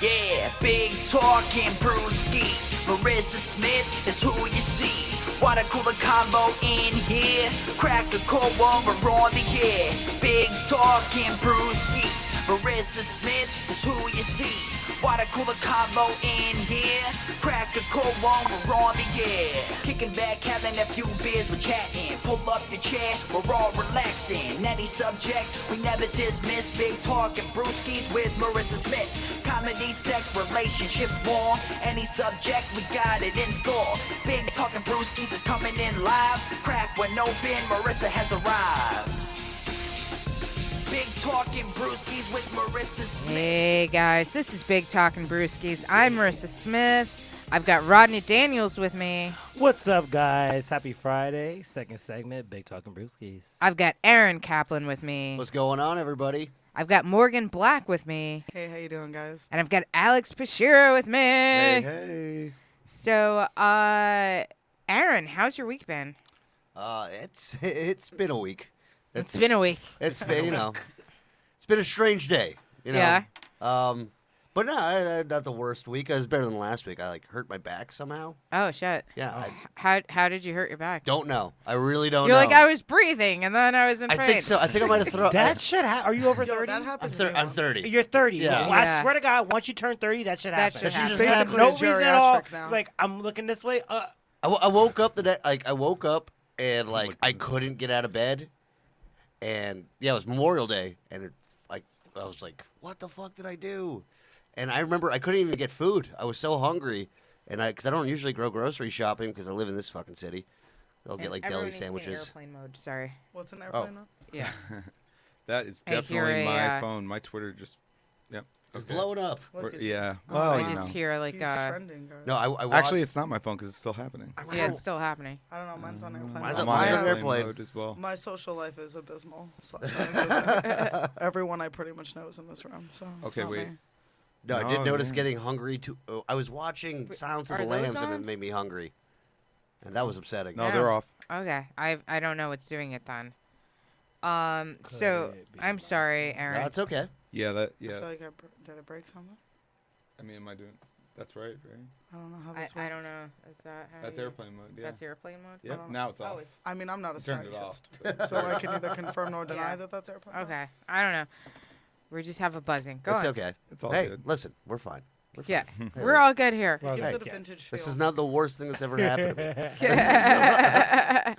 Yeah, big talking brewskis. Marissa Smith is who you see. What a cooler combo in here. Crack a cold one, we're on the air. Big talking brewskis. Marissa Smith is who you see. What a cooler combo in here. Crack a cold one, we're on the air. Kicking back, having a few beers, we're chatting. Pull up your chair, we're all relaxing. Any subject, we never dismiss. Big talking brewskis with Marissa Smith. Comedy, sex, relationships, more. Any subject, we got it in store. Big talking brewskis is coming in live. Crack one open, Marissa has arrived. Big Talkin' Brewskis with Marissa Smith. Hey guys, this is Big Talkin' Brewskis. I'm Marissa Smith. I've got Rodney Daniels with me. What's up, guys? Happy Friday. Second segment, Big Talkin' Brewskis. I've got Aaron Kaplan with me. What's going on, everybody? I've got Morgan Black with me. Hey, how you doing, guys? And I've got Alex Pashiro with me. Hey. So, Aaron, how's your week been? It's been a week. It's been a week. It's been, it's been a strange day, Yeah. But no, not the worst week. It was better than last week. I hurt my back somehow. Oh shit. Yeah. How did you hurt your back? Don't know. I really don't You're know. like, I was breathing and then I was in pain. I think so. I think I might have thrown. That shit Are you over Yo, 30? that happened to me I'm once. 30. You're 30. Yeah. Well, I Yeah. swear to God, once you turn 30, that shit That happens. shit happens. Basically no a reason at all. geriatric now. Like, I'm looking this way. I woke up I woke up and I couldn't get out of bed, and yeah, it was Memorial Day, and I was like, what the fuck did I do? And I remember I couldn't even get food. I was so hungry, and because I don't usually go grocery shopping because I live in this fucking city. They'll get Everyone deli needs to be in sandwiches. airplane mode. Sorry. What's an airplane? mode? Yeah. That is I hear definitely my a, phone. My Twitter just, yep. It's Okay. blowing up. Look at Yeah. you. Well, I you just know. hear like He's trending, guys. No, I watched, Actually, it's not my phone because it's still happening. yeah, it's still happening. I don't know. Mine's on airplane. Mine's mode. on I'm on airplane airplane mode. mode as well. My social life is abysmal. /non-existent. Everyone I pretty much know is in this room. So it's Okay, not wait. me. No, I No, did notice man. getting hungry too. I was watching Silence of are the those Lambs, and it on? made me hungry, and that was upsetting. No, Yeah. they're off. Okay. I don't know what's doing it then. So I'm sorry, Aaron. No, it's okay. Yeah, I feel yeah. like did I break something? I mean, am I doing? That's right. I don't know how this works. I don't know. Is that how That's you- airplane mode. Yeah. That's airplane mode? Yep. Oh. Now it's off. Oh, it's I mean, I'm not a You turned it off. scientist, so I can neither confirm nor deny Yeah. that that's airplane. mode. okay. I don't know. We just have a buzzing. Go It's on. okay. It's all Hey, good. listen, we're fine. We're fine. Yeah. Hey, We're all good here. It gives Right, it a yes. vintage This feel. is not the worst thing that's ever happened to me. yeah,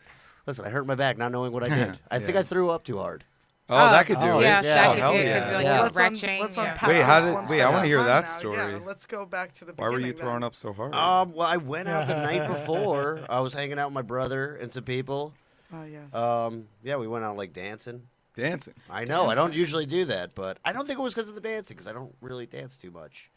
Listen, I hurt my back not knowing what I did. I think Yeah. I threw up too hard. Oh, that could do Oh, it. that Yeah. could hell do it because yeah. like Yeah. you're Let's retching. let's yeah. unpack Wait, how this did- one wait, step I wanna at a hear time that now. story. Yeah, let's go back to the Why beginning. were you throwing then. up so hard? Well, I went out the night before. I was hanging out with my brother and some people. Oh yes. Yeah, we went out dancing. Dancing. I know. I don't Dancing. usually do that, but I don't think it was because of the dancing, because I don't really dance too much.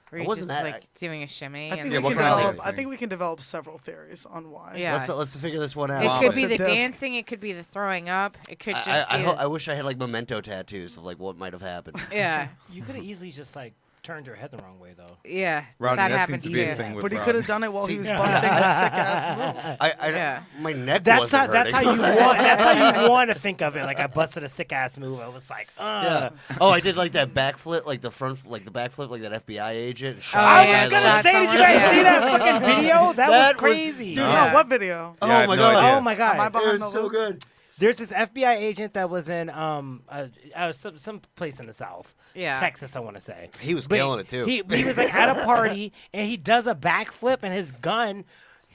Were It you wasn't just that- like doing a shimmy? I think, and Yeah, we what can kind of develop, I dancing? think we can develop several theories on why. Yeah. Let's figure this one out. It could Wow. be The the disc. dancing. It could be the throwing up. It could just I be. I wish I had memento tattoos of what might have happened. Yeah. You could have easily just turned your head the wrong way, though. Yeah. Rodney, that that happens seems to be a too. thing with But he Rodney. could have done it while he was See- busting a sick ass move. Yeah. My neck That's wasn't how. That's how hurting. you want. That's how you want to think of it. Like I busted a sick ass move. I was like, Yeah. Oh, I did that backflip, the front, the backflip, like that FBI agent. Oh, Shot I the guy was in the gonna leg. say, did you guys see that fucking video? That That was was- crazy. Dude, Yeah. no, what video? Oh Yeah, I had my no god! idea. Oh my Am I god. It behind the was so loop? good. There's this FBI agent that was in some place in the South, Yeah. Texas, I want to say. He was But killing it too. He was at a party and he does a backflip and his gun,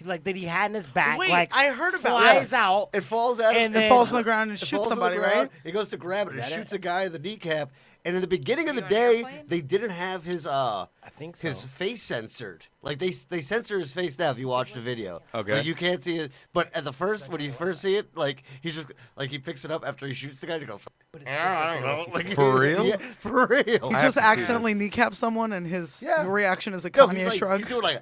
that he had in his back, Wait, like I heard about flies this. out. It falls out. And It then- falls on the ground and It shoots falls on the somebody, ground, right? He goes to grab it and Is that shoots a guy in the kneecap. And in the beginning of Are the you on an day, airplane? they didn't have his I think so. his face censored. Like they censor his face now if you watch the video. Okay. Like you can't see it. But at the first when you first see it, he's just he picks it up after he shoots the guy and he goes, I don't know. Like, For real? Yeah, for real. He I have just to see accidentally this. knecaps someone and his Yeah. reaction is a No, Kanye he's shrug. he's doing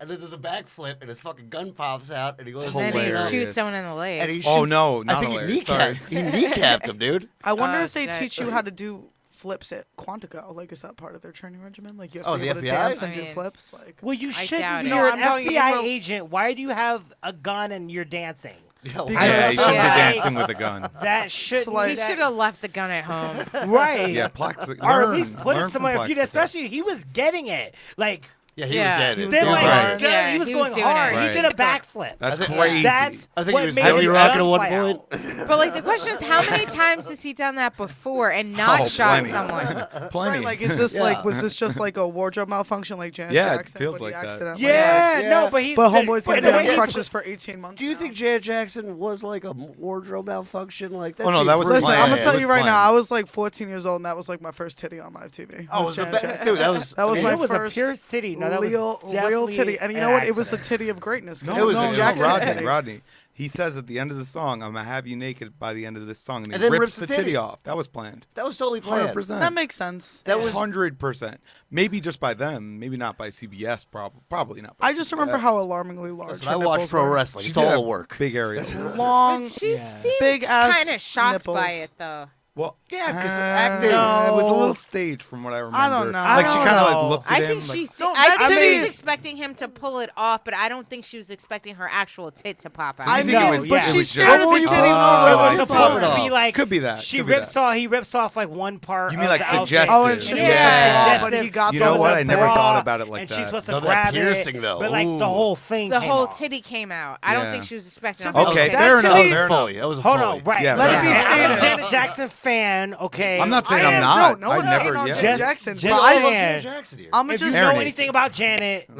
and then there's a backflip and his fucking gun pops out and he goes And then he Hilarious. shoots someone in the leg. and he shoots, Oh, no, I not think hilarious. he kneecapped him, dude. I wonder Oh, if they shit. teach you how to do flips at Quantico. Like, is that part of their training regimen? Like, you have Oh, to be the able to FBI? dance I and do mean- flips? Like, Well, you I shouldn't. doubt it. You're No, an I'm telling you, FBI in real- agent. Why do you have a gun and you're dancing? Yeah, Yeah, he shouldn't be Yeah. dancing with a gun. That should like- He should have left the gun at home. right. Yeah, Plex. Or at least put learn it somewhere. from If you, Plexico. especially he was getting it. Like Yeah, he Yeah. was getting He it. was then going like hard. Yeah, he was he was going doing hard. it. He did a Right. backflip. That's I think- crazy. That's I think what he was made heavy his rocking gun at one fly point. out. But like the question is, how many times has he done that before and not Oh, shot plenty. someone? Plenty. Right, like, is this Yeah. like, was this just like a wardrobe malfunction, like Janet Yeah, it Jackson? feels when he like that. accidentally, Yeah, Yeah. no, but he. But homeboy's but gonna the be way on he- crutches for 18 months. Do you now. think Janet Jackson was like a wardrobe malfunction? Like that? Oh, no, seemed that was pretty Listen, planned. I'm bad. gonna tell It you was right now. planned. I was like 14 years old, and that was like my first titty on live TV. Oh, it was a dude. That was That was And my it was first a pure titty. No, that was real definitely titty. And you an know what? It was the accident. titty of greatness. No, It was no, a Jackson Rodney. titty. Rodney. He says at the end of the song, "I'm gonna have you naked by the end of this song," and And he then rips rips the the titty titty. off. That was planned. That was totally planned. 100%. That makes sense. That was 100%. Maybe just by them. Maybe not by CBS. Probably not. By I just remember CBS. how alarmingly large. Listen, her I watched nipples pro were. wrestling. She It's did all have the work. Big areas. Long. She Yeah. seemed Big ass kind of shocked nipples. by it though. Well, Yeah, 'cause uh, acting. It was a No. little staged from what I remember. I don't know. Like she I kind of don't like know. looked at I him. think like, she. No, I that think she titty- was expecting him to pull it off, but I don't think she was expecting her actual tit to pop out. I I think mean, it was- but yeah. she it was stared at just- the titty Oh, over It I was see. supposed to Pop it be off. like Could be that. She could be rips that. off. He rips off like one part. You mean of like the outfit. suggestive? Oh, and she Yeah. but he got You know those what? up I never there. thought about it like and that. she's supposed to No, that grab piercing, it, though. but like the Ooh. whole thing. The came whole off. titty came out. I don't Yeah. think she was expecting. Okay, her whole Okay, titty. fair That enough. titty- Fair enough. That was a Hold Foley. on, right? Yeah, Let fair it be enough. I'm a stated. Janet Jackson fan. Okay, I'm not saying I I'm am- not. No I one's never. hating on Yeah. Janet Just- Jackson. just But I I, love saying. Janet Jackson here. I'm if you just know Marinates. anything about Janet,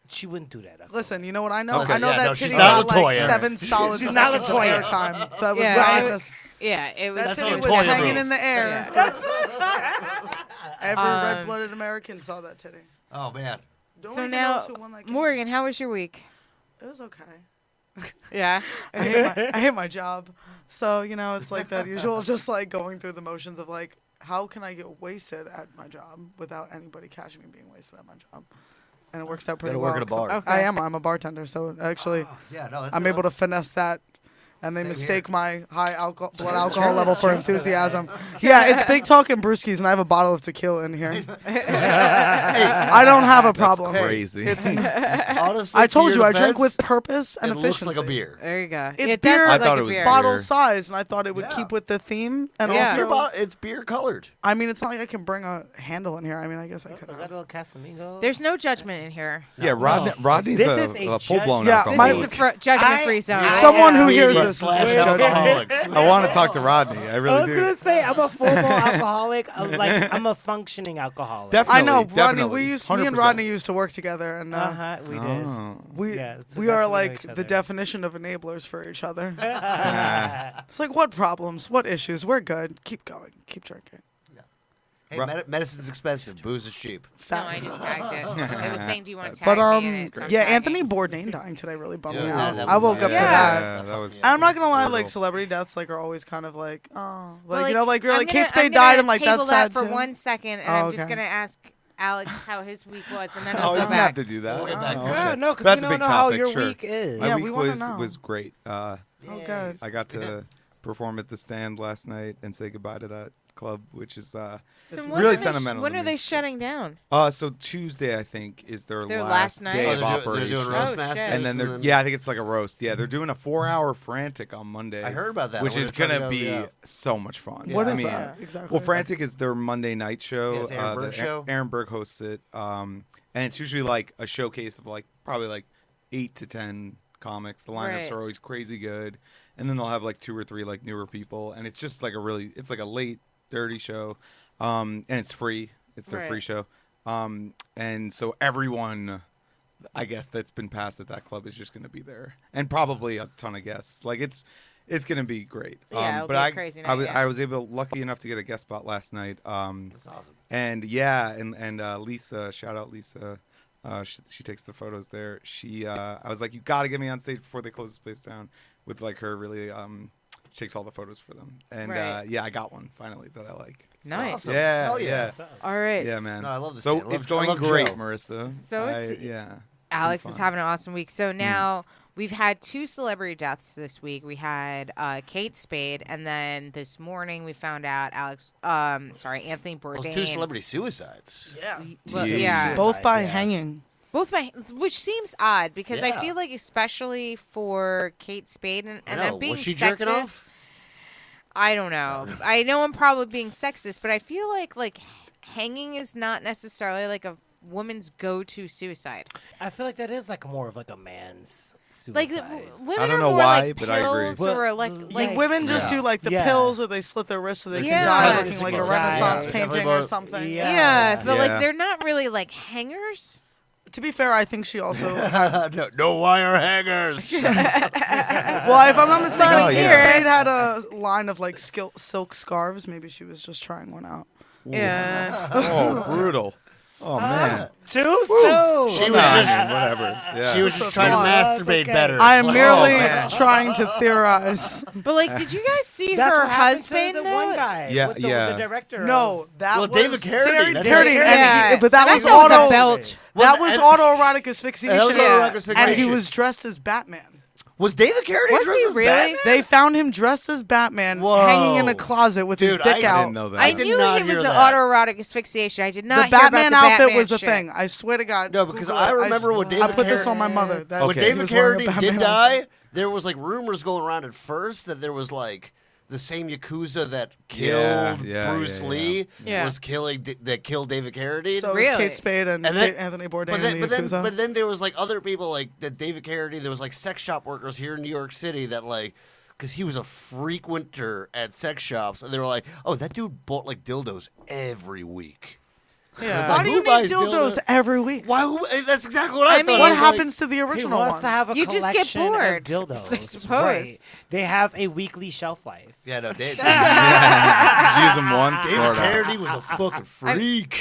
she wouldn't do that. I feel. listen. You know what I know? Okay, I know yeah, that no, she's titty not got like Latoya. 7 solid She's not seconds of Latoya. airtime. So that was Yeah, right. it was- Yeah, it was. That That's titty not was Latoya hanging move. in the air. Every Um, red-blooded American saw that titty. Oh man. Don't So even now, know who won that game. Morgan, how was your week? It was okay. Yeah. I hate my job. So, you know, it's like that usual, just like going through the motions of like, how can I get wasted at my job without anybody catching me being wasted at my job? And it works out pretty Gotta well. work at a 'cause bar. Okay. I'm a bartender, so actually Yeah, no. I'm able to finesse that. And they Same mistake here. my high blood alcohol level for enthusiasm. Yeah, it's Big Talk and Brewskis, and I have a bottle of tequila in here. I don't have a problem. Crazy. It's, Honestly, I told to you, your I drink defense, with purpose and it efficiency. looks like a beer. There you go. It's It does beer. look I like thought a it was beer. Bottle beer. size, and I thought it would Yeah. keep with the theme. And Yeah. also, It's beer colored. I mean, it's not like I can bring a handle in here. I mean, I guess I could Got a have. little Casamigos. There's no judgment in here. Yeah, Rodney's This is a a full-blown Yeah, This alcoholic. is a judgment-free zone. Someone who am- hears We this is are slash judging. alcoholics. I want to talk to Rodney. I I really was do. gonna say I'm a full-blown alcoholic. I'm a functioning alcoholic. Definitely. I know, Rodney. definitely, Me and 100%. Rodney used to work together, and We did. Oh. we Yeah, that's we what- are that's what we know like each the other. definition of enablers for each other. Nah. It's like, what problems? What issues? We're good. Keep going. Keep drinking. Hey, Ru- medicine's expensive. Booze is cheap. No, I Facts. just tagged it. It was saying, "Do you want to But tag me in it?" So I'm yeah, tagging. Anthony Bourdain dying today really bummed me Yeah, out. that I was woke up to Yeah. that. Yeah, that was. And I'm not gonna lie, like brutal. celebrity deaths, like are always kind of like, oh, like, Well, you know, like you're I'm like gonna- Kate Spade I'm gonna died, and like table that's sad that for too. 1 second, and Oh, I'm just okay. gonna ask Alex how his week was, and then Oh, we'll you go don't have back. to do that. We'll get Oh, back to okay. it. Yeah, no, because That's we a don't big know how topic, your sure. week is. My Yeah, week we wanna know. was great. Oh, good. I got to perform at the Stand last night and say goodbye to that club, which is So It's when really are they sentimental. When to are me. they shutting down? So Tuesday, I think, is their Their last last night? day Oh, of they're operation. doing Oh, roast shit. masters. And then they're I think it's like a roast. Yeah, they're doing a 4-hour Frantic on Monday. I heard about that. which We're is trying to gonna go, be yeah. so much fun. Yeah. What I is mean, that exactly? Well, Frantic is their Monday night show. Yeah, it's Aaron that Berg show. Aaron Berg hosts it, and it's usually like a showcase of like probably like 8 to 10 comics. The lineups Right. are always crazy good, and then they'll have like 2 or 3 like newer people, and it's just like it's like a late dirty show, and it's free. It's their free Right. show, and so everyone, I guess that's been passed at that club is just going to be there, and probably a ton of guests. Like it's gonna be great. Yeah, it'll but be a I, crazy I night, was yeah. I was lucky enough to get a guest spot last night. That's awesome. And yeah, and Lisa, shout out Lisa. She takes the photos there. I was like, you got to get me on stage before they close this place down. With like her really, she takes all the photos for them. And Right. yeah, I got one finally that I like. Nice. Awesome. Yeah, Hell yeah. yeah, All right. yeah, man. No, I love the So stand. I love- it's I going love great, Joe. Marissa. So it's- yeah. Alex Fun. is having an awesome week. So now we've had 2 celebrity deaths this week. We had Kate Spade, and then this morning we found out Anthony Those Bourdain. 2 celebrity suicides. Yeah. Well, Jeez. yeah. Both by Yeah. hanging. Both my, which seems odd because I Yeah. feel like especially for Kate Spade and I know. I'm being Was she sexist. jerking off? I don't know. I know I'm probably being sexist, but I feel like hanging is not necessarily like a woman's go-to suicide. I feel like that is like more of like a man's Like suicide. women I don't are know more why, like but I agree. pills or like Like women just Yeah. do like the Yeah. pills, or they slit their wrists so they Yeah. can die Yeah. looking like a Yeah. Renaissance Yeah. painting Definitely or both. something. Yeah. yeah, but like Yeah. they're not really like hangers. To be fair, I think she also. no wire hangers. Well, if I'm not mistaken, Oh, Kate yeah. Spade had a line of like silk scarves. Maybe she was just trying one out. Yeah. Oh, brutal. Oh man. Too soon. She was just whatever. Yeah. she was just trying to That's masturbate okay. better. I am merely man. trying to theorize. But like, did you guys see That's her what happened to husband the though? one guy. Yeah, with the, yeah. The director. No, that Well, was David Carradine, that's Carradine, it. Yeah. but that And I was thought it was a auto. belt. That was and- autoerotic asphyxiation. That was Yeah. autoerotic And he asphyxiation. was dressed as Batman. Was David Carradine Was dressed he as really? Batman? They found him dressed as Batman, Whoa. hanging in a closet with his Dude, dick I out. didn't know that. I did knew not he was hear an that. autoerotic asphyxiation. I did not The hear about Batman the outfit Batman was a shit. thing. I swear to God. No, because Google I it. remember when David I put this on my mother. That When Okay. he David was wearing a Carradine Batman did outfit. die, there was like rumors going around at first that there was like the same Yakuza that killed Yeah, Bruce yeah, yeah. Lee Yeah. was killing that killed David Carradine. So it Really? was Kate Spade and, And then- Anthony Bourdain but then, and the Yakuza. but then there was like other people like that David Carradine. There was like sex shop workers here in New York City that like, because he was a frequenter at sex shops, and they were like, "Oh, that dude bought like dildos every week." Yeah. Why like, do who you need buys dildos dildos? every week? Why? That's exactly what I I thought. mean- What was like- happens to the He original wants ones? to have a You just get collection bored, of dildos. I suppose. Right. They have a weekly shelf life. Yeah, no, David. Just use them once. David throw it out. Carradine was a fucking freak.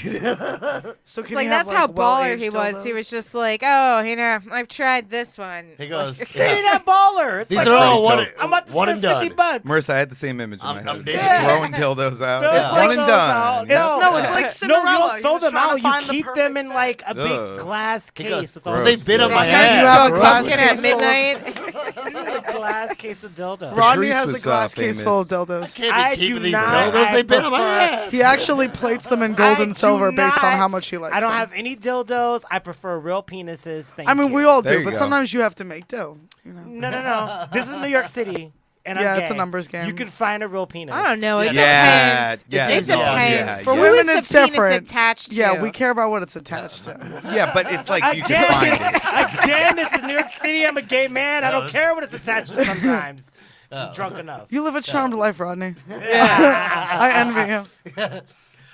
So It's can like you have, that's how baller well-aged he was. dildos? He was just like, oh, you know, I've tried this one. He goes, Hey, that baller. It's "These like, are all pretty one, dope. I'm about to one spend and done." $50. Marissa, I had the same image in I'm- my I'm head. David Just Carradine. throwing dildos out. Throw It's those one and out. done. No, No, it's like No, Cinderella. you don't He throw was them trying to out. find You the keep perfect them in like a big Ugh. glass He case goes, with all "Well, the they bit on It my turns ass." into have a a glass pumpkin at case full of- midnight. glass case of dildo. Rodney Patrice has a was, glass case full of famous. dildos. Can't I be keeping do these not. dildos. I They bit on my prefer- ass. He actually plates them in gold I and silver do based on not- how much he likes I don't them. have any dildos. I prefer real penises. Thank I mean, you. we all There do, you but go. sometimes you have to make do. You know. No. This is New York City. And Yeah, I'm it's a gay. numbers game. You can find a real penis. I don't know. It Yeah, depends. yeah, it yeah, depends. yeah, For yeah. who is Women, the it's penis different. attached to? Yeah, we care about what it's attached to. Yeah, but it's like you can find it. Again, this is New York City. I'm a gay man. I don't care what it's attached to sometimes. I'm drunk enough. You live a charmed life, Rodney. Yeah. I envy you.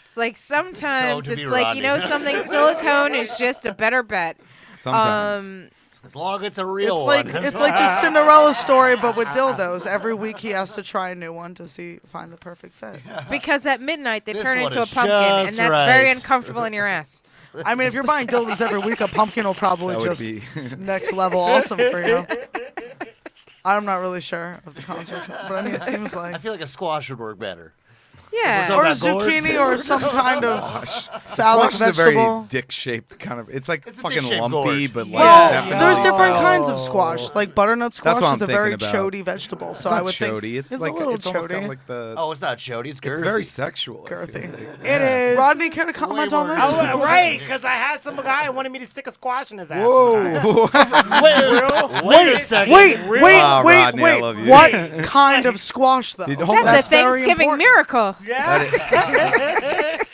It's like sometimes to be it's like, you know, Rodney. something silicone is just a better bet. Sometimes. As long as it's a It's real like one. it's like the Cinderella story, but with dildos. Every week he has to try a new one to find the perfect fit. Because at midnight they This turn one into a is pumpkin, and just that's very right. uncomfortable in your ass. I mean, if you're buying dildos every week, a pumpkin will probably That would just be. next level awesome for you. I'm not really sure of the construct, but I mean, it seems I like. feel like a squash would work better. Yeah. We're Or a talking about gourds. zucchini or some kind of phallic Squash is a very vegetable. dick-shaped kind of. It's like It's a fucking dick-shaped lumpy, gourd. but like Well, definitely. there's different Oh. kinds of squash. Like butternut squash what is I'm a very thinking about. chody vegetable. So It's I not would chody. think It's it's like a little it's almost got chody. like the. Oh, it's not chody. It's girthy. it's very sexual. I feel Girthy. like. It is. Rodney, care to comment on more this? Oh, right, because I had some guy who wanted me to stick a squash in his ass. Whoa! Wait a second. Wait, Wow, Rodney, I love you. What kind of squash, though? Dude, hold on. That's a very Thanksgiving important. miracle. Yeah.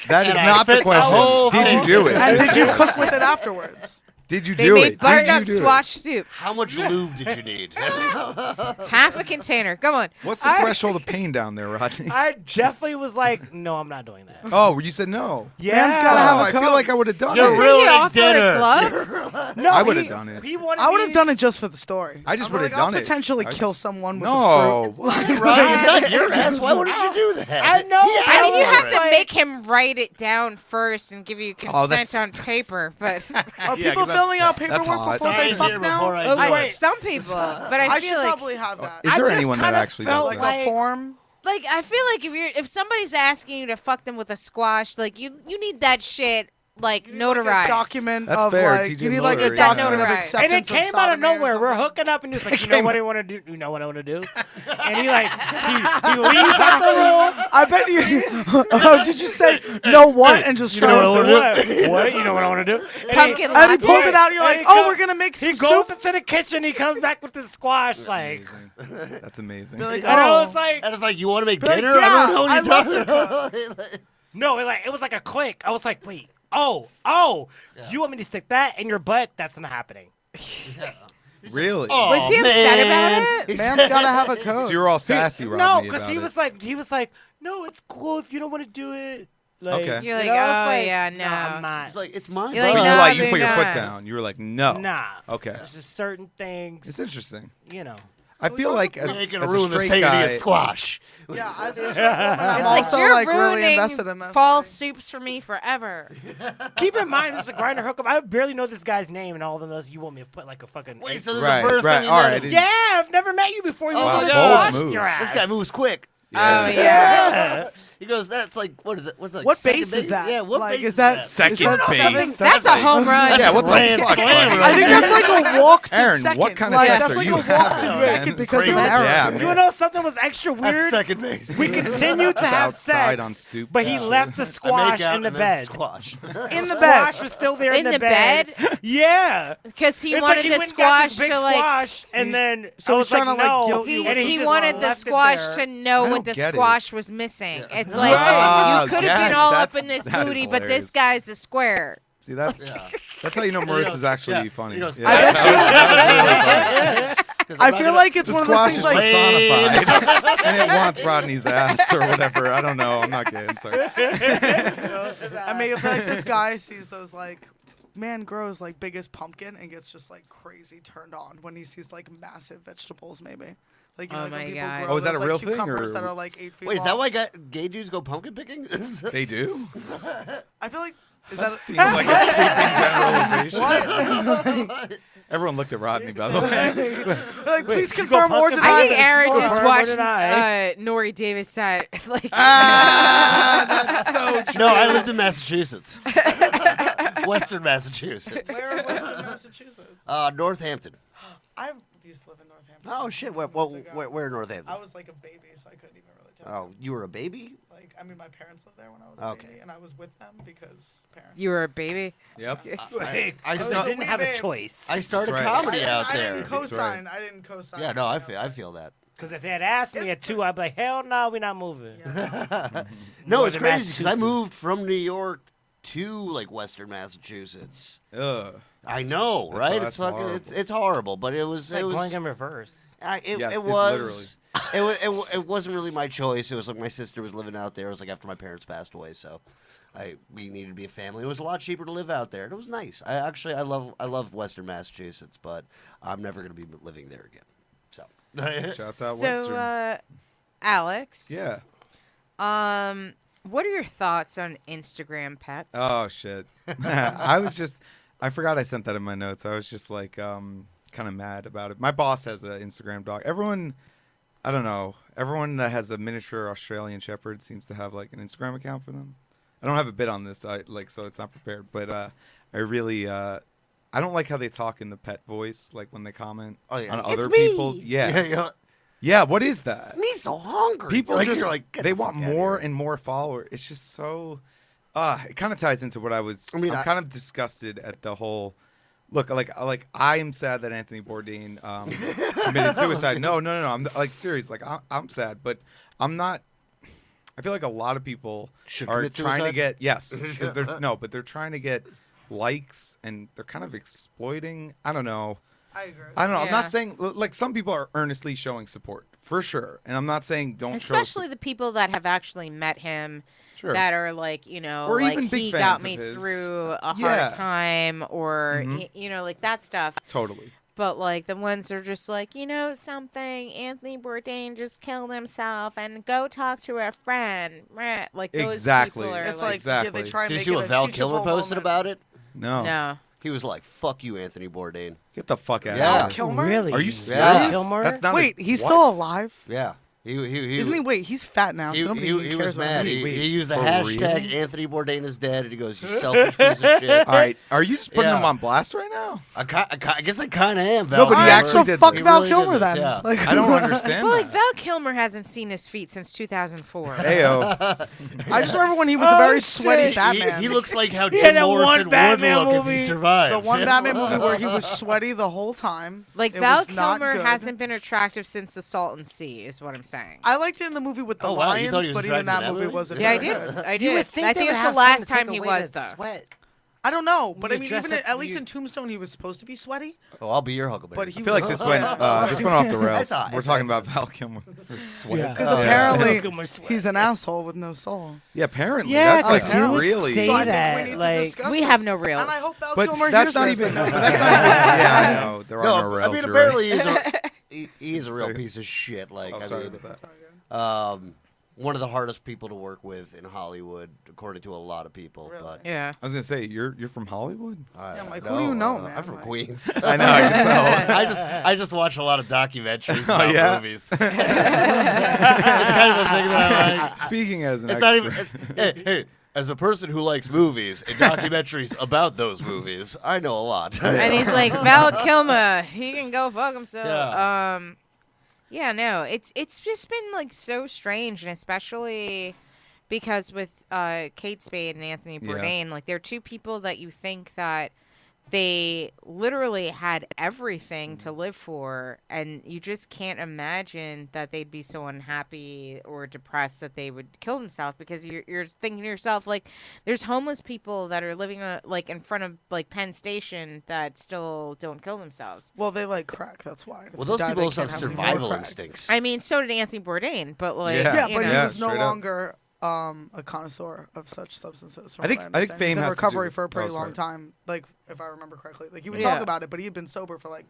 That is And I not the spent the question. whole Did you thing. do it? And did you cook with it afterwards? Did you They do made it? butternut Did you do squash soup. How much lube did you need? Half a container. Come on. It? What's the threshold of pain down there, Rodney? I definitely was like, no, I'm not doing that. Oh, you said no. Yeah. Man's gotta have a I feel cup. like I would have done You're it. real- He Ruining offered dinner. gloves. No, I would've he- done it. He wanted I would me have done to it just for the story. I just I'm would've like, I'll done it. potentially I kill just- someone with No. the fruit. Right? Not your ass. Why wouldn't you do that? I know. I mean, you was have to like- make him write it down first and give you Oh, consent that's- on paper. But Are Yeah, people 'cause filling out that's paperwork hot. before Sign they here fuck now? before I Oh, do wait. it. some people. But I I feel should like probably have that. Is I there just anyone that kinda actually felt does Like that? a form. Like I feel like if somebody's asking you to fuck them with a squash, like you need that shit like You need, like, notarized. a document That's of fair, like TJ you need like a Miller, document of yeah. acceptance. And it of came out of sodomy or nowhere. We're something. hooking up, and he's like, "You know what I want to do? You know what I want to do?" And he like he leaves out the room. I bet you. Oh, did you say no what and just You try know what I to want to do? What? You know what I want to do? And Pumpkin and he latte. pulled it out. And you're And like, he oh, comes- we're gonna make He some goes soup. into the kitchen. He comes back with the squash, like, Amazing. That's amazing. Be like, and I oh. was like, And it's like, you want to make like, dinner? yeah, I don't know what I you're love talking about. no, it was like a click. I was like, wait, oh, you want me to stick that in your butt? That's not happening. Really? Oh, Was he upset about it? He Man's gotta have a code. So you were all sassy, No, Rodney, because about he it. was like, no, it's cool if you don't want to do it. Like, Okay. You're like, you know, it's oh, like, yeah, no, no. I'm not. He's like, it's mine. You're Oh, like, you no, were like, you they're put your foot not. down. You were like, no. Nah. Okay. There's just certain things, It's interesting. you know. I feel like as, We ain't gonna as a ruin the straight sanctity guy, of squash. Yeah, as a straight woman, I'm It's like also you're like really ruining invested in this. fall Like, soups for me forever. Keep in mind, this is a grinder hookup. I barely know this guy's name, and all of those you want me to put like a fucking. Wait, so this Right, is the first right, time you all met right, him? yeah, I've never met you before. You Oh, want me to wow, squash bold your move. ass. This guy moves quick. Oh, Yes. yeah. He goes, that's like, what is it? What's that? What second base is that? Yeah, what Like, base is that Second is that base. seven? That's a home run. Yeah, what the Grand fuck? slam, buddy? I think that's like a walk to Aaron, second. what kind of like, sex that's are like you a walk to having, second man? because of Crazy. arrows. Yeah, You man. know something was extra That's weird? second base. We continued to It's have outside sex, on stoop. but he left the I make squash out in the and then bed. Squash. In the bed. Squash was still there In in the bed? Yeah. Because he It's wanted like he the went and got squash this big to like. squash, and then So I he's was like, trying to, like, no. guilt you He, with and he just wanted the left it squash there. to know I what don't the get it. squash was missing. It's Right. like Ah, you could have been yes, all up that's- in this that is booty, but hilarious. this guy's a square. See, that's Yeah. that's how you know Marissa's actually yeah. funny. He goes, Yeah, I bet that was really funny. I feel like it's The one of those squash things is like personified, and it wants Rodney's ass or whatever. I don't know. I'm not gay. I'm sorry. I mean, I feel like this guy sees those like man grows like biggest pumpkin and gets just like crazy turned on when he sees like massive vegetables maybe. Like, you know, Oh like when my people God. grow Oh, is that those, a real like, thing, cucumbers or- that are like 8 feet Wait, is long. that why gay dudes go pumpkin picking? They do. I feel like is That that seems like a sweeping generalization. Everyone looked at Rodney, by the way. like please you go confirm or pumpkin deny I think this. Aaron Or just what watched did I? Nori Davis set like That's so true. No, I lived in Massachusetts. Western Massachusetts. Where in Western Massachusetts? Northampton. I used to live in Northampton. Oh, shit. Where, Years ago. where in Northampton? I was like a baby, so I couldn't even really tell. Oh, you were a baby? Like, I mean, my parents lived there when I was a Okay. baby, and I was with them because parents. you were a baby. Yep. I So start- they didn't have a Babe. choice. I started That's right. comedy out I there. didn't That's co-sign. right. I didn't co-sign. Yeah, no, you know, I feel that. Because if they had asked me at 2, I'd be like, hell no, we're not moving. Yeah. No, it's Northern crazy because I Massachusetts. moved from New York to like Western Massachusetts. Ugh. I know, right? that's It's fucking, horrible. it's horrible, but it was, It's like it was, going in reverse. Yes, it was, it wasn't really my choice. It was like my sister was living out there. It was like after my parents passed away, so we needed to be a family. It was a lot cheaper to live out there. And it was nice. I love Western Massachusetts, but I'm never gonna be living there again. So. Shouts out So, Western. Alex. Yeah. What are your thoughts on Instagram pets? Oh shit. I forgot I sent that in my notes. I was just like kind of mad about it. My boss has an Instagram dog. Everyone, I don't know. Everyone that has a miniature Australian Shepherd seems to have like an Instagram account for them. I don't have a bit on this, so it's not prepared. But I really, I don't like how they talk in the pet voice, like when they comment on other people. Yeah. Yeah. What is that? Me so hungry. People like, just you're like, get they the want fuck outta more here. and more followers. It's just so it kind of ties into what I was. I mean, I'm kind of disgusted at the whole look. Like I am sad that Anthony Bourdain committed suicide. No. I'm like serious. Like I'm sad, but I'm not. I feel like a lot of people Should are commit trying to suicide? get because but they're trying to get likes and they're kind of exploiting. I don't know. I agree. I don't know. I'm Yeah. not saying like some people are earnestly showing support for sure, and I'm not saying don't Especially show. the people that have actually met him, Sure. that are like, you know, Or like even big he fans got of me his. through a Yeah. hard time, or Mhm. you know, like that stuff. Totally. But like the ones that are just like, you know, something. Anthony Bourdain just killed himself, and go talk to a friend. Meh. Like those Exactly. people are It's like, like yeah, Exactly. they try and Did you make see it what a Val Kilmer teachable posted moment. about it? No. no. He was like, "Fuck you, Anthony Bourdain." Get the fuck out Yeah. of here. Kilmer? Really? Are you Yeah. serious? Kilmer? That's not Wait, a, he's what? still alive? Yeah, Isn't he? Wait, he's fat now. So nobody even he cares was about mad. him. He used the For hashtag real? Anthony Bourdain is dead, and he goes, "You selfish piece of shit." All right, are you just putting Yeah. him on blast right now? I guess I kind of am. No, but he Alright, actually so did fuck this. Val He really Kilmer did this, then. yeah. Like, I don't understand. Well, like that. Val Kilmer hasn't seen his feet since 2004. Heyo. I just remember when he was a very sweaty Batman. He looks like how had Jim that one Morrison would Batman look if movie. he survived. the one Batman movie where he was sweaty the whole time. Like It Val was not Kilmer good. hasn't been attractive since The Salton Sea, is what I'm saying. I liked it in the movie with the Oh, wow, you thought lions, he was but even attracted that to movie Emily? wasn't. Yeah, I very did. good. I You would did. think I they think would it's the have last something to time take he away was, that though. sweat. I don't know, but You I mean, dress even up- at least you- in Tombstone, he was supposed to be sweaty. Oh, I'll be your Huckleberry. But he I feel like was- this went off the rails. I We're talking about Val Kilmer. Sweat. Yeah. Because Oh, yeah. apparently Kilmer sweat. he's an asshole with no soul. Yeah, apparently. Yeah, that's like but you would really. say So I think that, we need like- to discuss We this. have no reels. And I hope Val But Kilmer that's hears not this even. and- But that's not even. Yeah, I know. There are no No, rails. I mean you're apparently right. he is a real Sorry. piece of shit. Like, I'm I sorry mean, about that. one of the hardest people to work with in Hollywood, according to a lot of people. Really? But Yeah. I was gonna say you're from Hollywood. Yeah, I'm like, who do you know, man? I'm from Like- Queens. I know. I can tell. I just watch a lot of documentaries Oh, about yeah? movies. It's kind of a thing that I like. Speaking as an It's not expert. even. Hey, as a person who likes movies and documentaries about those movies, I know a lot. And he's like, Val Kilmer, he can go fuck himself. Yeah. Yeah, no, it's just been like so strange, and especially because with Kate Spade and Anthony Yeah. Bourdain, like they're two people that you think that they literally had everything to live for, and you just can't imagine that they'd be so unhappy or depressed that they would kill themselves, because you're thinking to yourself, like, there's homeless people that are living like in front of like Penn Station that still don't kill themselves. Well, they like crack. That's why. If Well, they those die, people they also have can't any more survival crack. instincts. I mean, so did Anthony Bourdain, but like, Yeah. Yeah, you but know. he Yeah, was no straight up. longer a connoisseur of such substances. From I think- what I think understand. fame He's in has to do recovery with- for a pretty oh, long sorry. time. Like, if I remember correctly, like he would Yeah. talk about it, but he had been sober for like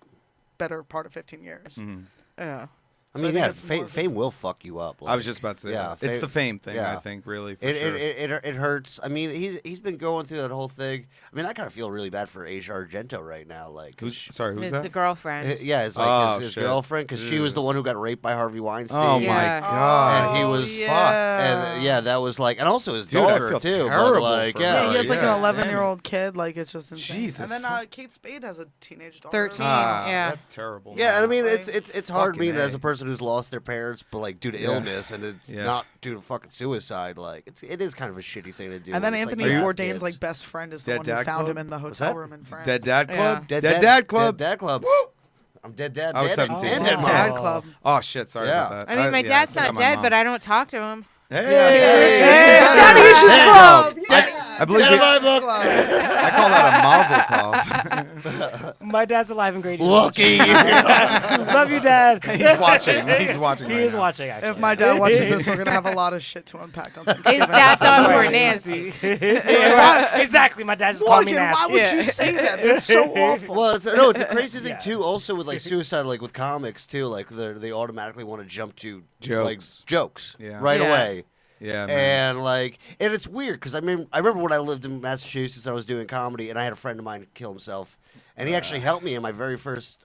better part of 15 years. Mhm. Yeah. I So I mean, think yeah, it's more fame, of fame just- will fuck you up. I was just about to say. Yeah, that. fame- It's the fame thing. yeah. I think really. For It, sure. it hurts. I mean, he's been going through that whole thing. I mean, I kind of feel really bad for Asia Argento right now. Like, Who's sorry? Who's The that? girlfriend. yeah, it's like Oh, his shit. girlfriend, because she was the one who got raped by Harvey Weinstein. Oh Yeah. my god. And he Oh, was yeah. fucked. And yeah, that was like, and also his Dude, I daughter feel too. But terrible like, for yeah, her. Yeah, he has like yeah, an 11-year-old kid. Like, it's just insane. Jesus And then fuck. Kate Spade has a teenage daughter. 13. Ah, Yeah. that's terrible. Yeah, and I mean, Like, it's hard fucking being as A. a person who's lost their parents, but like due to Yeah. illness, and it's Yeah. not due to fucking suicide. Like, it is kind of a shitty thing to do. And then when it's, Anthony like, you have Bourdain's kids. like best friend is the Dead one who Dad found Club? him in the What's hotel that? room in France. Dead Dad Club. Dead Dad Club. Dead Dad Club. I'm dead dad. I was dead 17. And Dead dead mom. Dad Club. Oh shit! Sorry Yeah. about that. I mean, my yeah, dad's think not of my dead, mom. but I don't talk to him. Hey, Daddy Issues Club. I believe Dead it, by book. I call that a mazel tov. My dad's alive and great. Lucky. Love you, Dad. He's watching. He's watching. He right is now. watching. Actually. If my dad watches this, we're gonna have a lot of shit to unpack on His Thanksgiving. dad thought we were Right. nasty. Yeah, exactly. My dad's just calling me Morgan, why nasty. would Yeah. you say that? That's so awful. Well, it's a crazy thing Yeah. too. Also with like suicide, like with comics too, like they automatically want to jump to like Jokes. jokes Yeah. right Yeah. away. Yeah, man. And like, and it's weird because I remember when I lived in Massachusetts, I was doing comedy, and I had a friend of mine kill himself, and he actually helped me in my very first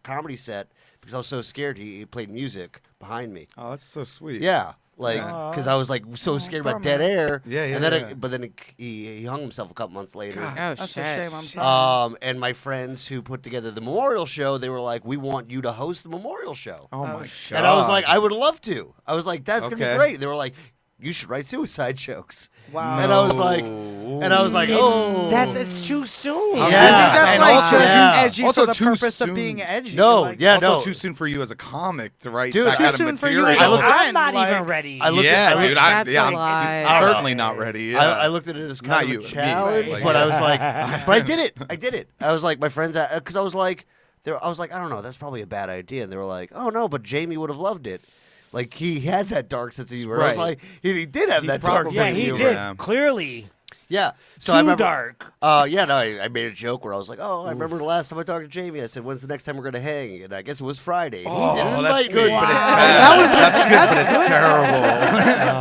comedy set because I was so scared. He played music behind me. Oh, that's so sweet. Yeah, like Yeah. because I was like so scared about bummer. dead air. Yeah, yeah, And then, yeah. but then he hung himself a couple months later. God. Oh, That's shit. a shame. I'm sorry. And my friends who put together the memorial show, they were like, "We want you to host the memorial show." Oh my shit. god. And I was like, "I would love to." I was like, "That's gonna Okay. be great." They were like, "You should write suicide jokes." Wow. And I was like, "Oh, It's too soon. Yeah. I think that's And like also- just yeah. edgy Also for the too purpose soon. of being edgy. No, Like, yeah, also no. too soon for you as a comic to write Dude, that too kind of soon for you material. as a friend. I'm not like- even ready. I looked yeah, at, dude. That's yeah, a I'm lie. certainly not ready. Yeah. I looked at it as Not kind you, of a me, challenge, like- but I was like, but I did it. I did it. I was like, my friends, because I was like, I was like, I don't know, that's probably a bad idea. And they were like, oh no, but Jamie would have loved it. Like he had that dark sense of humor. I was Right. like, he did have He that dark probably- yeah, sense of he humor. did. Yeah. Clearly. Yeah. So Too I remember. dark. Yeah, no, I made a joke where I was like, "Oh, I remember the last time I talked to Jamie. I said, when's the next time we're gonna hang?" And I guess it was Friday. And he didn't Oh, that's invite good, me. but it's Wow. bad. That's good, but it's terrible.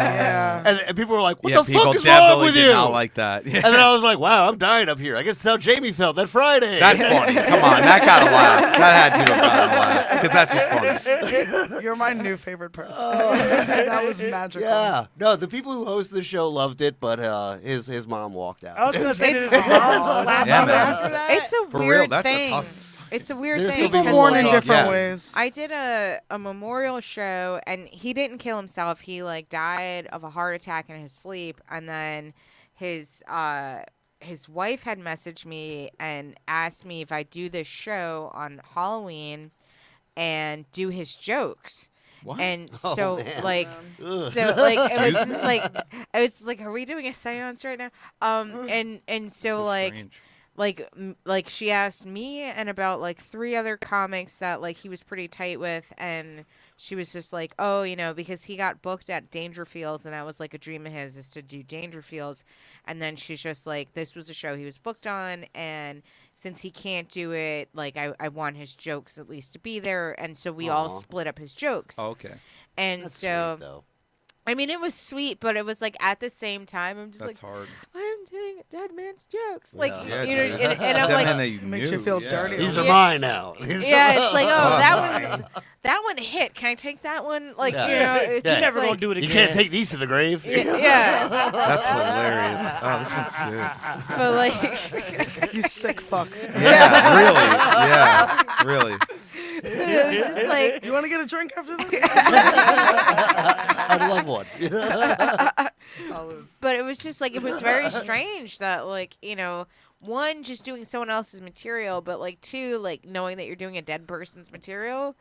Yeah. And people were like, "What yeah, the people fuck is definitely wrong with did you?" not like that. Yeah. And then I was like, "Wow, I'm dying up here. I guess that's how Jamie felt that Friday." That's funny. Come on, that got a laugh. That had to have gotten a laugh because that's just funny. You're my new favorite person. That was magical. Yeah. No, the people who hosted the show loved it, but his mom walked out. I was gonna say It's- this. Yeah, man. After that. It's a For weird real, that's a thing. tough- It's a weird There's thing. still People 'cause, mourn in like, different Yeah. ways. I did a memorial show, and he didn't kill himself. He like died of a heart attack in his sleep, and then his wife had messaged me and asked me if I do this show on Halloween and do his jokes. What? And Oh, so man. like Ugh. so like it was just like I was like, are we doing a seance right now? And so like strange. like she asked me and about like 3 other comics that like he was pretty tight with, and she was just like, oh, you know, because he got booked at Dangerfields, and that was like a dream of his, is to do Dangerfields. And then she's just like, this was a show he was booked on, and since he can't do it, like I want his jokes at least to be there. And so we all Aw. split up his jokes. Oh, okay. And That's so sweet, though. I mean, it was sweet, but it was like at the same time, I'm just That's like, hard. I'm doing a dead man's jokes. Like, Yeah. you know, and I'm That like, man that you Makes you knew, feel yeah. dirty. These Yeah. are mine now. yeah, it's like, oh, Fine. that one hit. Can I take that one? Like, Yeah. you know, it's Yeah. just Never like, gonna do it You again. can't take these to the grave. Yeah, That's hilarious. Oh, this one's good. but like, You sick fuck. Yeah, really. Yeah, really. it was just like, You want to get a drink after this? I'd love one. Solid. but it was just like, it was very strange that like, you know, one, just doing someone else's material, but like two, like knowing that you're doing a dead person's material,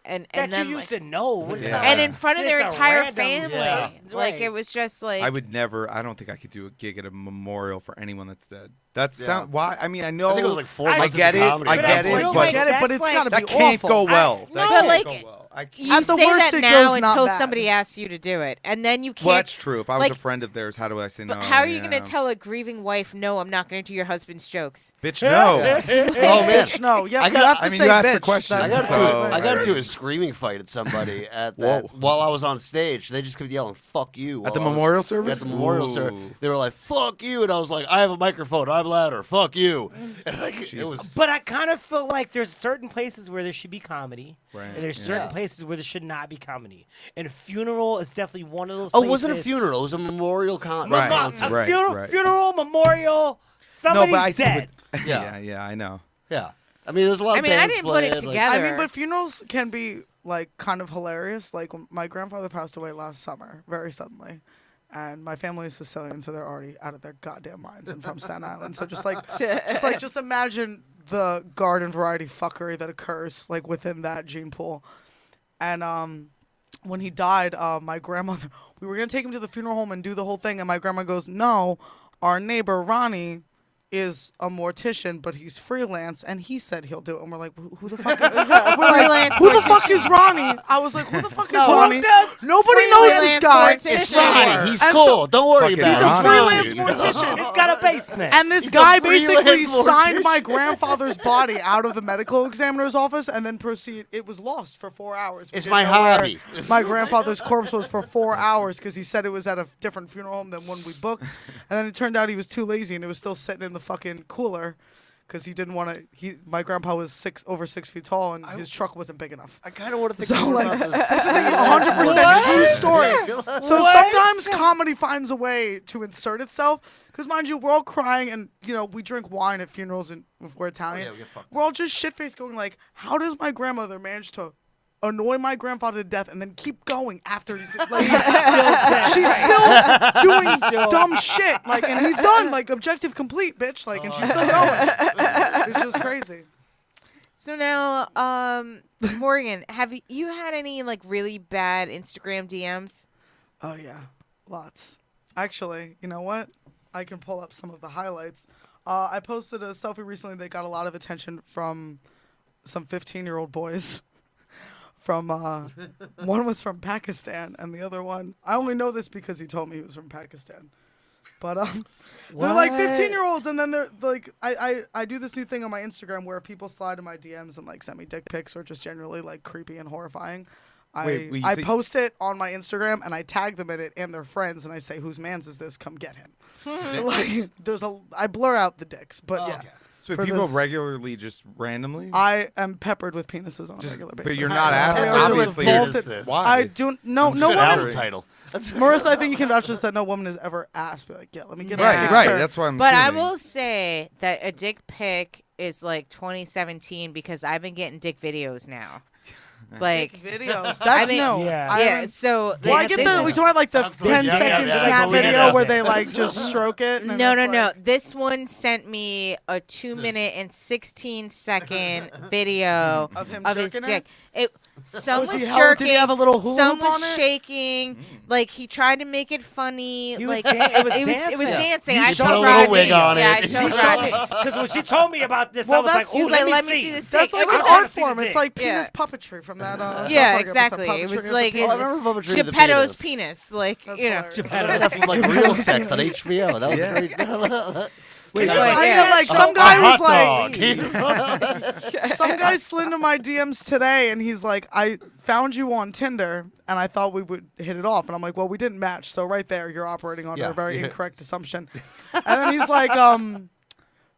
and That then you like, used to know. What is Yeah. that? and in front of their It's a entire random- family, Yeah. like Right. it was just like, I would never. I don't think I could do a gig at a memorial for anyone that's dead. That's Yeah. sound. Why? I mean, I know. I think it was like 4 I months get into it, comedy. I But get I it, feel but- like Get it, but that's it's like- gotta that be can't awful. go well. I- That no, can't like, go well. I can't. you At the say worst, that it now goes not until bad. somebody asks you to do it, and then you can't. Well, that's true. If I was like- a friend of theirs, how do I say no? But how are you Yeah. going to tell a grieving wife, no, I'm not going to do your husband's jokes? Bitch, no. Oh man, Bitch, no. Yeah, I you got- have to I mean, say you asked the bitch. question. I That's- got into So- I got into a screaming fight at somebody at that Whoa. while I was on stage. They just kept yelling "fuck you" At the while I was- memorial service? At the memorial Ooh. service, they were like "fuck you," and I was like, "I have a microphone. I'm louder. Fuck you." And like, it Jesus. was. But I kind of feel like there's certain places where there should be comedy, Right, and there's yeah. certain Yeah. places where there should not be comedy. And a funeral is definitely one of those. Oh, it places. wasn't a funeral. It was a memorial Right. concert. A Right, funeral, right. funeral, memorial. Somebody's No, but I see dead. what- Yeah. yeah, I know. Yeah, I mean, there's a lot. I of mean, I bands didn't put it playing, like- together. I mean, but funerals can be like kind of hilarious. Like when my grandfather passed away last summer, very suddenly, and my family is Sicilian, so they're already out of their goddamn minds and from Staten Island. So just imagine the garden variety fuckery that occurs like within that gene pool. And when he died, my grandmother, we were gonna take him to the funeral home and do the whole thing, and my grandma goes, "No, our neighbor Ronnie is a mortician, but he's freelance, and he said he'll do it." And we're like, "Who the fuck is that?" We're like, Freelance "Who the fuck is Ronnie?" I was like, "Who the fuck is Ronnie?" does Nobody knows this freelance guy. mortician? It's Ronnie. He's And cool. Don't worry Fucking about it. He's a Ronnie, freelance dude. mortician. He's got a basement. And this He's a guy freelance basically mortician. signed my grandfather's body out of the medical examiner's office and then proceed. It was lost for 4 hours. We It's didn't my know where hobby. My grandfather's corpse was for 4 hours because he said it was at a different funeral home than one we booked. And then it turned out he was too lazy and it was still sitting in the fucking cooler because he didn't want to. My grandpa was over 6 feet tall and his truck wasn't big enough. I kind of want to think So, more like, about this. 100% true story. So What? sometimes comedy finds a way to insert itself. Because mind you, we're all crying and, you know, we drink wine at funerals and if we're Italian. yeah, we get fucked We're all just shit-faced going like, how does my grandmother manage to annoy my grandfather to death and then keep going after he's like, she's still doing dumb shit. Like, and he's done, like, objective complete, bitch. Like, and she's still going. It's just crazy. So now, Morgan, have you had any like really bad Instagram DMs? Oh, yeah. Lots. Actually, you know what? I can pull up some of the highlights. I posted a selfie recently that got a lot of attention from some 15-year-old boys. From one was from Pakistan, and the other one, I only know this because he told me he was from Pakistan. But they're like 15-year-olds, and then they're like, I do this new thing on my Instagram where people slide in my DMs and like send me dick pics or just generally like creepy and horrifying. Wait, you I say- post it on my Instagram and I tag them in it and their friends and I say, whose man's is this? Come get him. Like, I blur out the dicks, but yeah. So for people this- regularly just randomly? I am peppered with penises on a Just- regular but basis. you're not asking, They are just obviously. vaulted- Why? I do no That's a no good woman. album title. Marissa, I think you can vouch this that no woman has ever asked, be like, yeah, let me get Right, a right. picture. That's why I'm But I assuming. will say that a dick pic is like 2017 because I've been getting dick videos now. Like, videos. That's I mean- no. Yeah. I yeah, haven't- so Well, I get this the is- we talking about like the Absolutely. 10-second Yeah, snap yeah, video yeah. where they like just stroke it. And No, it's like- This one sent me a 2-minute and 16-second video Of him of his jerking dick. Some Was was he held- jerking. did he have a little hula some hoop was on it? shaking. Like he tried to make it funny. He was like it was it was dancing. dancing. You I showed showed a little Rodney. wig on Yeah, it. I showed Rodney. Because when she told me about this, Well, I was like, that's- "Ooh, He's like, let let me see this That's dick. like It an was art like- form. It's like Yeah. penis puppetry from that. South Yeah, Park exactly. episode, It was Puppetry like of the Oh, I remember Puppetry of the Geppetto's Penis. penis. Like That's you know. hilarious. Geppetto. That from like Real Sex on HBO. That was Yeah. great. Wait, Like, I yeah. know, like some guy was like, like, some guy slid into my DMs today, and he's like, I found you on Tinder, and I thought we would hit it off, and I'm like, well, we didn't match, so right there, you're operating under Yeah, a very yeah. incorrect assumption. And then he's like,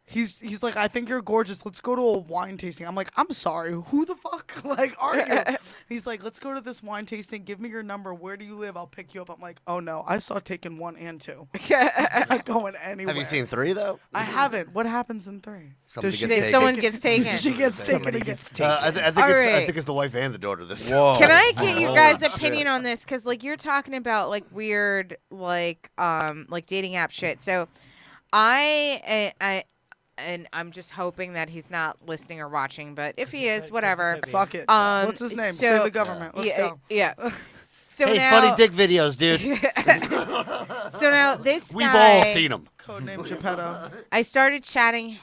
he's like, I think you're gorgeous. Let's go to a wine tasting. I'm like, I'm sorry, who the fuck like are you? He's like, let's go to this wine tasting. Give me your number. Where do you live? I'll pick you up. I'm like, oh no, I saw Taken 1 and 2. I'm not going anywhere. Have you seen 3 though? I haven't. What happens in 3? Somebody Does she gets taken. Someone gets taken. She gets taken Somebody again. gets taken. I think All it's I right. think it's the wife and the daughter this. Whoa. Can I get you Oh, guys' shit. opinion on this? Because like you're talking about like weird like dating app shit. So I and I'm just hoping that he's not listening or watching. But if he is, whatever. Fuck it. What's his name? Say so- the government. Let's yeah, go. yeah. So Hey, now, funny dick videos, dude. So now this We've guy, all seen them. Codename Geppetto. I started chatting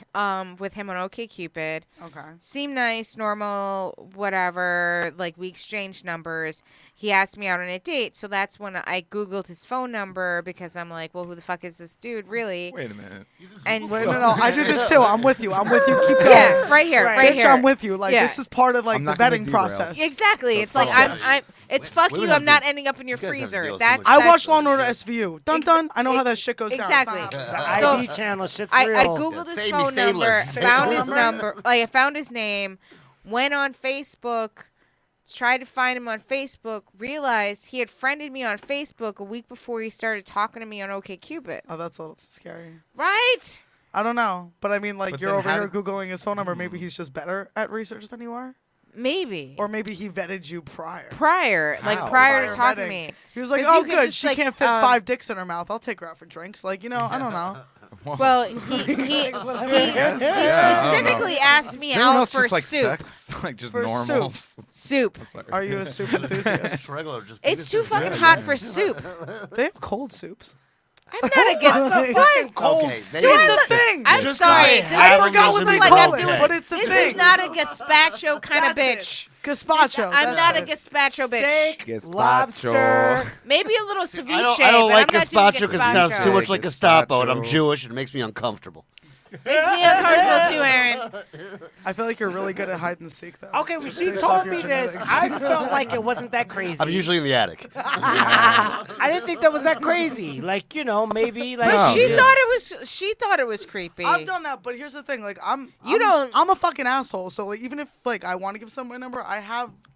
with him on OkCupid. Okay. Seemed nice, normal, whatever. Like we exchanged numbers. He asked me out on a date, so that's when I Googled his phone number because I'm like, well, who the fuck is this dude, really? Wait a minute. And Wait, so- no, I did this too. I'm with you. I'm with you. Keep going. yeah, right here, Right. right Bitch, here. I'm with you. Like Yeah. this is part of like I'm the not gonna vetting derail. process. Exactly. So It's like fuck I'm. It's fuck Women you. I'm have not to- ending up in your you guys have to freezer. deal with so That's. much I that's- watched Law and Order SVU. Dun dun. I know how Ex- that shit goes exactly. down. The So- ID channel shit's I real. googled his Save me, phone Stabler. number, Save found me. his number. Like I found his name, went on Facebook, tried to find him on Facebook, realized he had friended me on Facebook a week before he started talking to me on OkCupid. Oh, that's a little scary. Right? I don't know, but I mean, like But you're then over how here does- googling his phone number. Maybe he's just better at research than you are, Maybe. or maybe he vetted you prior. prior, How? like prior Prior to talking to vetting. me. He was like, 'Cause "Oh, you could good. just, She like, can't fit 5 dicks in her mouth. I'll take her out for drinks." Like, you know, I don't know. Well, he specifically asked me Is anyone out else for just like soup. sex? Like just For normal? Soup. I'm sorry. Are you a soup enthusiast? Just regular. Just It's too fucking Yeah, hot yeah. for soup. They have cold soups. I'm not against fucking cold. Okay, soup. they- Do I It's a look- thing. I'm Just sorry. because they This have is them doesn't like mean I'm they doing. call But it's a This thing. is not a gazpacho kind of That's bitch. Gazpacho. I'm not a that's it. gazpacho bitch. Steak, Gazpacho. lobster. Maybe a little ceviche. I don't but like I'm not doing gazpacho because it sounds too gazpacho. much like Gestapo, and I'm Gazpacho. Jewish, and it makes me uncomfortable. Makes me uncomfortable too, Aaron. I feel like you're really good at hide and seek, though. Okay, when she Based off told your me this, genetics. I felt like it wasn't that crazy. I'm usually in the attic. I didn't think that was that crazy. Like, you know, maybe like. But No. she Yeah. thought it was creepy. I've done that, but here's the thing: like, I'm a fucking asshole. So like, even if like I want to give someone a number,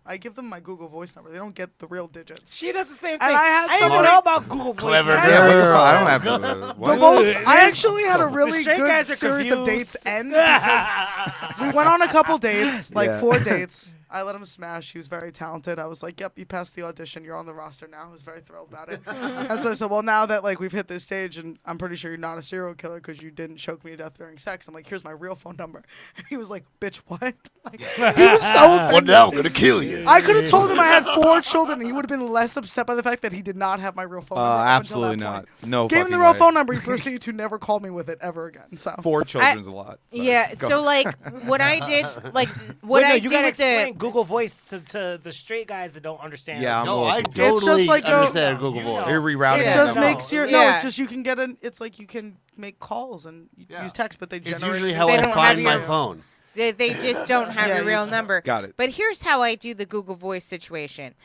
I give them my Google Voice number. They don't get the real digits. She does the same thing. And I had didn't even somebody- know about Google Voice. Clever man. Yeah, Yeah, but- I don't have to. The What? most, I actually had a really The straight guys good are series of confused. dates end because we went on a couple dates, like Yeah. 4 dates. I let him smash. He was very talented. I was like, "Yep, you passed the audition. You're on the roster now." I was very thrilled about it. And so I said, "Well, now that like we've hit this stage, and I'm pretty sure you're not a serial killer because you didn't choke me to death during sex." I'm like, "Here's my real phone number." And he was like, "Bitch, what?" Like, he was so Well, offended. now I'm gonna kill you. I could have told him I had 4 children, and he would have been less upset by the fact that he did not have my real phone number. up until Absolutely that not. point. No. Gave him the fucking real way. phone number. He proceeded to never call me with it ever again. So 4 children's a lot. Sorry. Yeah. Go. So like, what I did, like, what Wait, no, I you did gotta with the explain Google Voice to the straight guys that don't understand. Yeah, I'm No, a I little just totally like understand a- Google you know. Voice. You're rerouting. It Yeah. just No. makes your Yeah. it's just you can get an. It's like you can make calls and Yeah. use text, but they It's generate. usually it. how They I don't have find my your- phone. They just don't have Yeah, your you- real number. Got it. But here's how I do the Google Voice situation.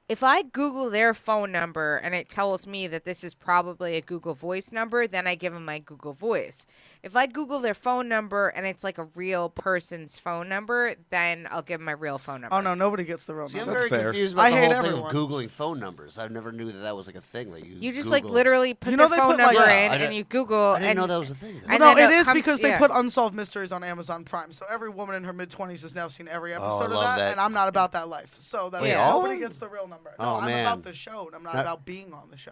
If I Google their phone number and it tells me that this is probably a Google Voice number, then I give them my Google Voice. If I Google their phone number and it's like a real person's phone number, then I'll give them my real phone number. Oh no, nobody gets the real See, I'm number. That's very fair. confused about I the hate whole thing everyone. of Googling phone numbers. I never knew that that was like a thing. Like You just like Google. literally put You know their they phone put, like- number Yeah, in I and didn't- you Google. I didn't and know that was a thing. and No, then it is comes- because they yeah. put Unsolved Mysteries on Amazon Prime. So every woman in her mid-20s has now seen every episode of love that. and I'm not about that life. So that Wait, yeah, all nobody of them? gets the real number. Oh, No, I'm man. about the show, and I'm not Not- about being on the show.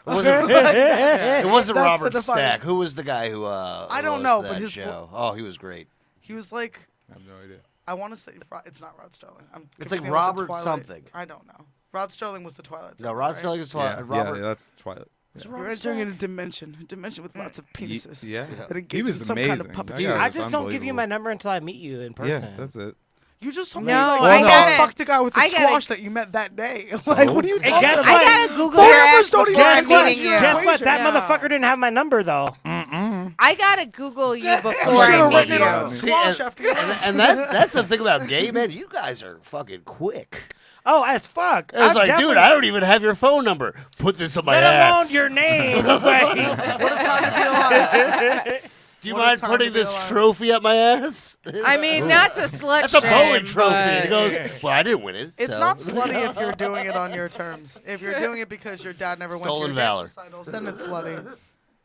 It wasn't, it wasn't That's Robert the defining- Stack. Who was the guy who? I don't know, that but his show. Oh, he was great. He was like, I have no idea. I want to say, it's not Rod Sterling. It's confusing like with the Robert Twilight- something. I don't know. Rod Sterling was the Twilight. No, Zone, Rod right? Sterling is Yeah, Robert. yeah, that's Twilight. Is it We're Robert entering Stack? a dimension with lots of penises. Yeah, That engage he was in some amazing. kind of That puppetry. guy I was just don't give you my unbelievable. number until I meet you in person. Yeah, that's it. You just told No, me like, I you gotta- fucked a guy with the I gotta- squash that you met that day. Like, what are you Hey, talking guess about? what? I gotta Google Phone your numbers ass don't before even I'm exist. meeting you. Guess what? That Yeah. motherfucker didn't have my number though. I gotta Google you before You I should've meet written it on you. the See, squash and- after you And that's the thing about gay men. You guys are fucking quick. Oh, as fuck. It's I'm like, dude, definitely- I don't even have your phone number. Put this on my Let alone ass. your name. What a time to be alive. Do you what a mind time putting to be this alive. trophy up my ass? I mean, not to slut That's a shame, bowling trophy. but- And he goes, well, I didn't win it. It's so. not slutty if you're doing it on your terms. If you're doing it because your dad never Stolen went to your valor. dance recitals, then it's slutty.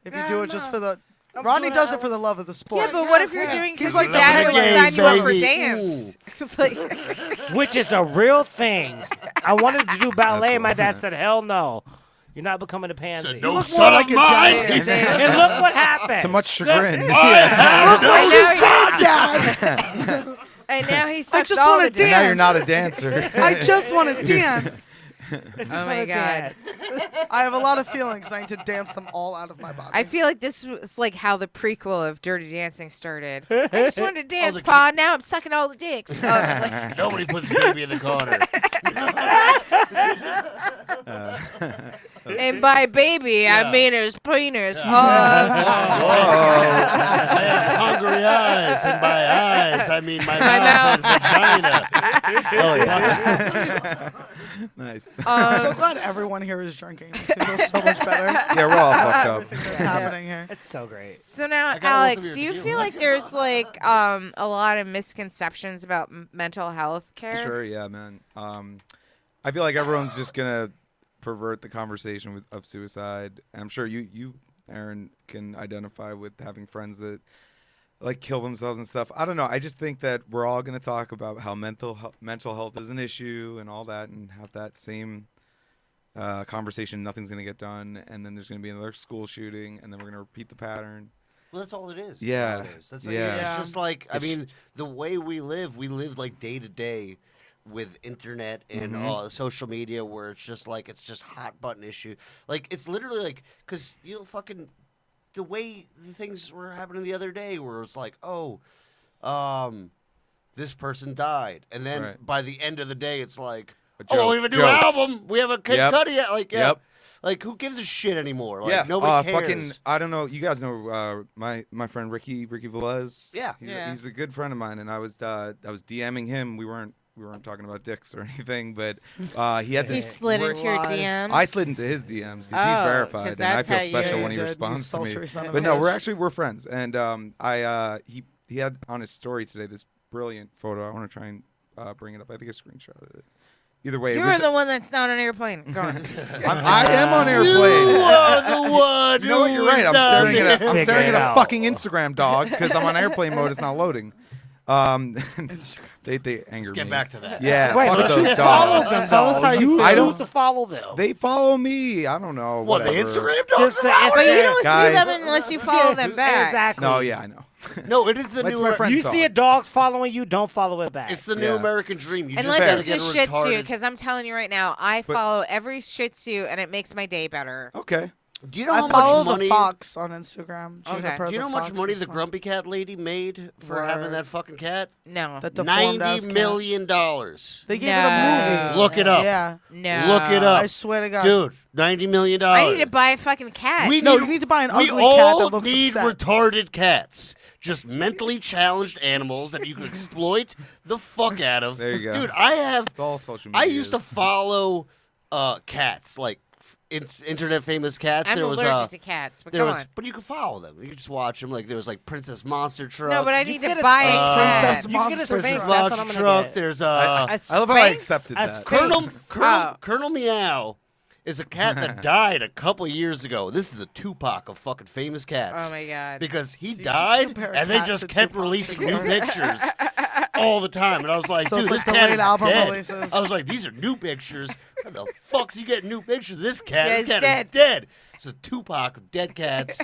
If you do it just no. for the... I'm Rodney doing does it- it for the love of the sport. Yeah, but what if you're doing because like your dad the would gays, sign you up for baby. dance? Like- Which is a real thing. I wanted to do ballet, That's and my all. dad said, "Hell no, you're not becoming a pansy." Said, no look more son like of a mine. giant. And look what happened. To much chagrin. and, now Dad, and now he sucks just all wanna the And now dick. you're not a dancer. I just want to dance. It's Oh my a God. I have a lot of feelings. and I need to dance them all out of my body. I feel like this was like how the prequel of Dirty Dancing started. I just wanted to dance, the Pa. Now I'm sucking all the dicks. Like, Nobody puts baby in the corner. and by baby, I Yeah. mean his penis. I have hungry eyes, and by eyes, I mean my mouth and vagina. Oh yeah. Nice. I'm so glad everyone here is drinking. It feels so much better. Yeah, we're all fucked up. What's happening here? It's so great. So now, gotta Alex, listen to do your you tequila. feel like there's like a lot of misconceptions about mental health care? Sure, yeah, man. I feel like everyone's just gonna pervert the conversation of suicide. And I'm sure you, Aaron, can identify with having friends that like kill themselves and stuff. I don't know. I just think that we're all gonna talk about how mental health is an issue and all that, and have that same conversation. Nothing's gonna get done, and then there's gonna be another school shooting, and then we're gonna repeat the pattern. Well, that's all it is. Yeah. nowadays. That's Yeah. It's just like I It's- mean, the way we live like day to day with internet and Mhm. social media, where it's just hot button issue. Like it's literally like because fucking the way the things were happening the other day, where it's like, oh, this person died, and then Right. by the end of the day, it's like, A oh, joke- we have a new jokes. album, we have a Kid Yep. Cudi, like yeah. Yep. Like who gives a shit anymore? Like Yeah, nobody cares. fucking. I don't know. You guys know my friend Ricky Velez. Yeah. He's a good friend of mine, and I was DMing him. We weren't talking about dicks or anything, but he had He this. slid We're into your lies. DMs. I slid into his DMs because Oh, he's 'cause verified, and I that's feel how you- special Yeah, when he you did, you responds to me. sultry son of But a no, bitch. we're friends, and he had on his story today this brilliant photo. I want to try and bring it up. I think I screenshotted it. Either way, it You're was- the one that's not on an airplane. Go on. I am on You airplane. are the one. You know what? You're who right. is I'm not staring at there. I'm Figure staring it at a out. fucking Instagram dog because I'm on airplane mode. It's not loading. They anger Let's me. get back to that. Yeah, Wait, fuck but those you follow dogs. them. Tell us though. how you you feel. I don't- choose to follow them. They follow me. I don't know. What, the whatever. Instagram dogs? Just the But you Instagram- don't Guys. see them unless you follow them back. Exactly. No, yeah, I know. No, it is the It's new. my friend's You dog. see a dog's following you, don't follow it back. It's the new Yeah. American dream. You Unless just it's gotta a get Shih Tzu, retarded. because I'm telling you right now, I But- follow every Shih Tzu and it makes my day better. Okay. Do you know I how follow much money? the Fox on Instagram. Gina Okay. Per Do you the know how much Fox money is the fun. Grumpy Cat lady made for having Word. that fucking cat? No. That deformed ass $90 cat. million. They gave it a No. movie. Look it up. Yeah, No. Look it up. I swear to God. Dude, $90 million. I need to buy a fucking cat. No, you need to buy an we ugly cat all that looks need upset. retarded cats. Just mentally challenged animals that you can exploit the fuck out of. There you go. Dude, I have. It's all social media. I used to follow cats, like internet famous cats. I'm there was allergic to cats, but there go was, on. but you could follow them. You could just watch them. Like there was like Princess Monster Truck. No, but I You need get to a buy a Princess cat. You can get a Monster Spanx, Princess Truck. that's what Monster I'm gonna Truck. get. There's I love how I Spanx? accepted A that. Spanx. Colonel Meow is a cat that died a couple years ago. This is the Tupac of fucking famous cats. Oh my god. Because he you just died, compare a and they cat just to kept Tupac releasing new together? pictures all the time. And I was like, So dude, it's this like cat delayed is album dead. releases. I was like, these are new pictures. How the fuck's he getting new pictures of this cat? Yeah, this he's cat dead. is dead. It's a Tupac of dead cats.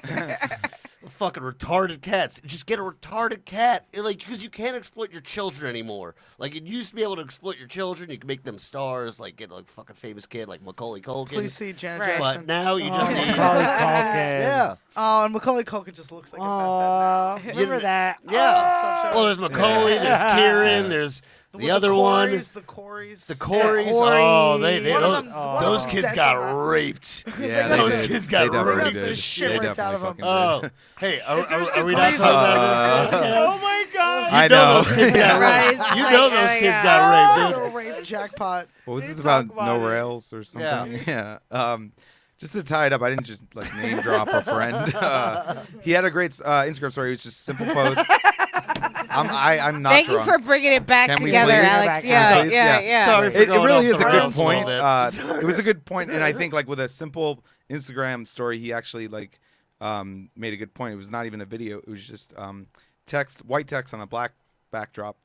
Fucking retarded cats. Just get a retarded cat. Like, because you can't exploit your children anymore. Like, it used to be able to exploit your children. You could make them stars, like, get like a fucking famous kid like Macaulay Culkin. Please see Janet Right. Jackson. But now you just Oh. need. Macaulay Culkin. Yeah. Oh, and Macaulay Culkin just looks like a Aw, meth head remember that? Yeah. Such a- Well, there's Macaulay, there's Kieran, there's With the other one. Coreys, the Coreys. The Corys. Corey. Oh, they One of those, them- one of those them kids dead got from that. raped. Yeah, Those they did. kids got They definitely raped did. the shit They ripped out definitely of 'em. fucking Oh, hey, are we not crazy. talking about this? Oh my god. I You know know. those kids got Right. raped. You Like, know oh those my kids God. got raped, dude. Little rape jackpot. What was They this talk about? about No it. rails or something? Yeah. Just to tie it up, I didn't just like name drop a friend. He had a great Instagram story. It was just a simple post. I'm not Thank drunk. you for bringing it back Can we together, please? Alex. Please? Yeah, Please? yeah, Yeah. yeah. Sorry for It going really off is the a good rails point. little bit. It was a good point, and I think like with a simple Instagram story, he actually like made a good point. It was not even a video; it was just white text on a black backdrop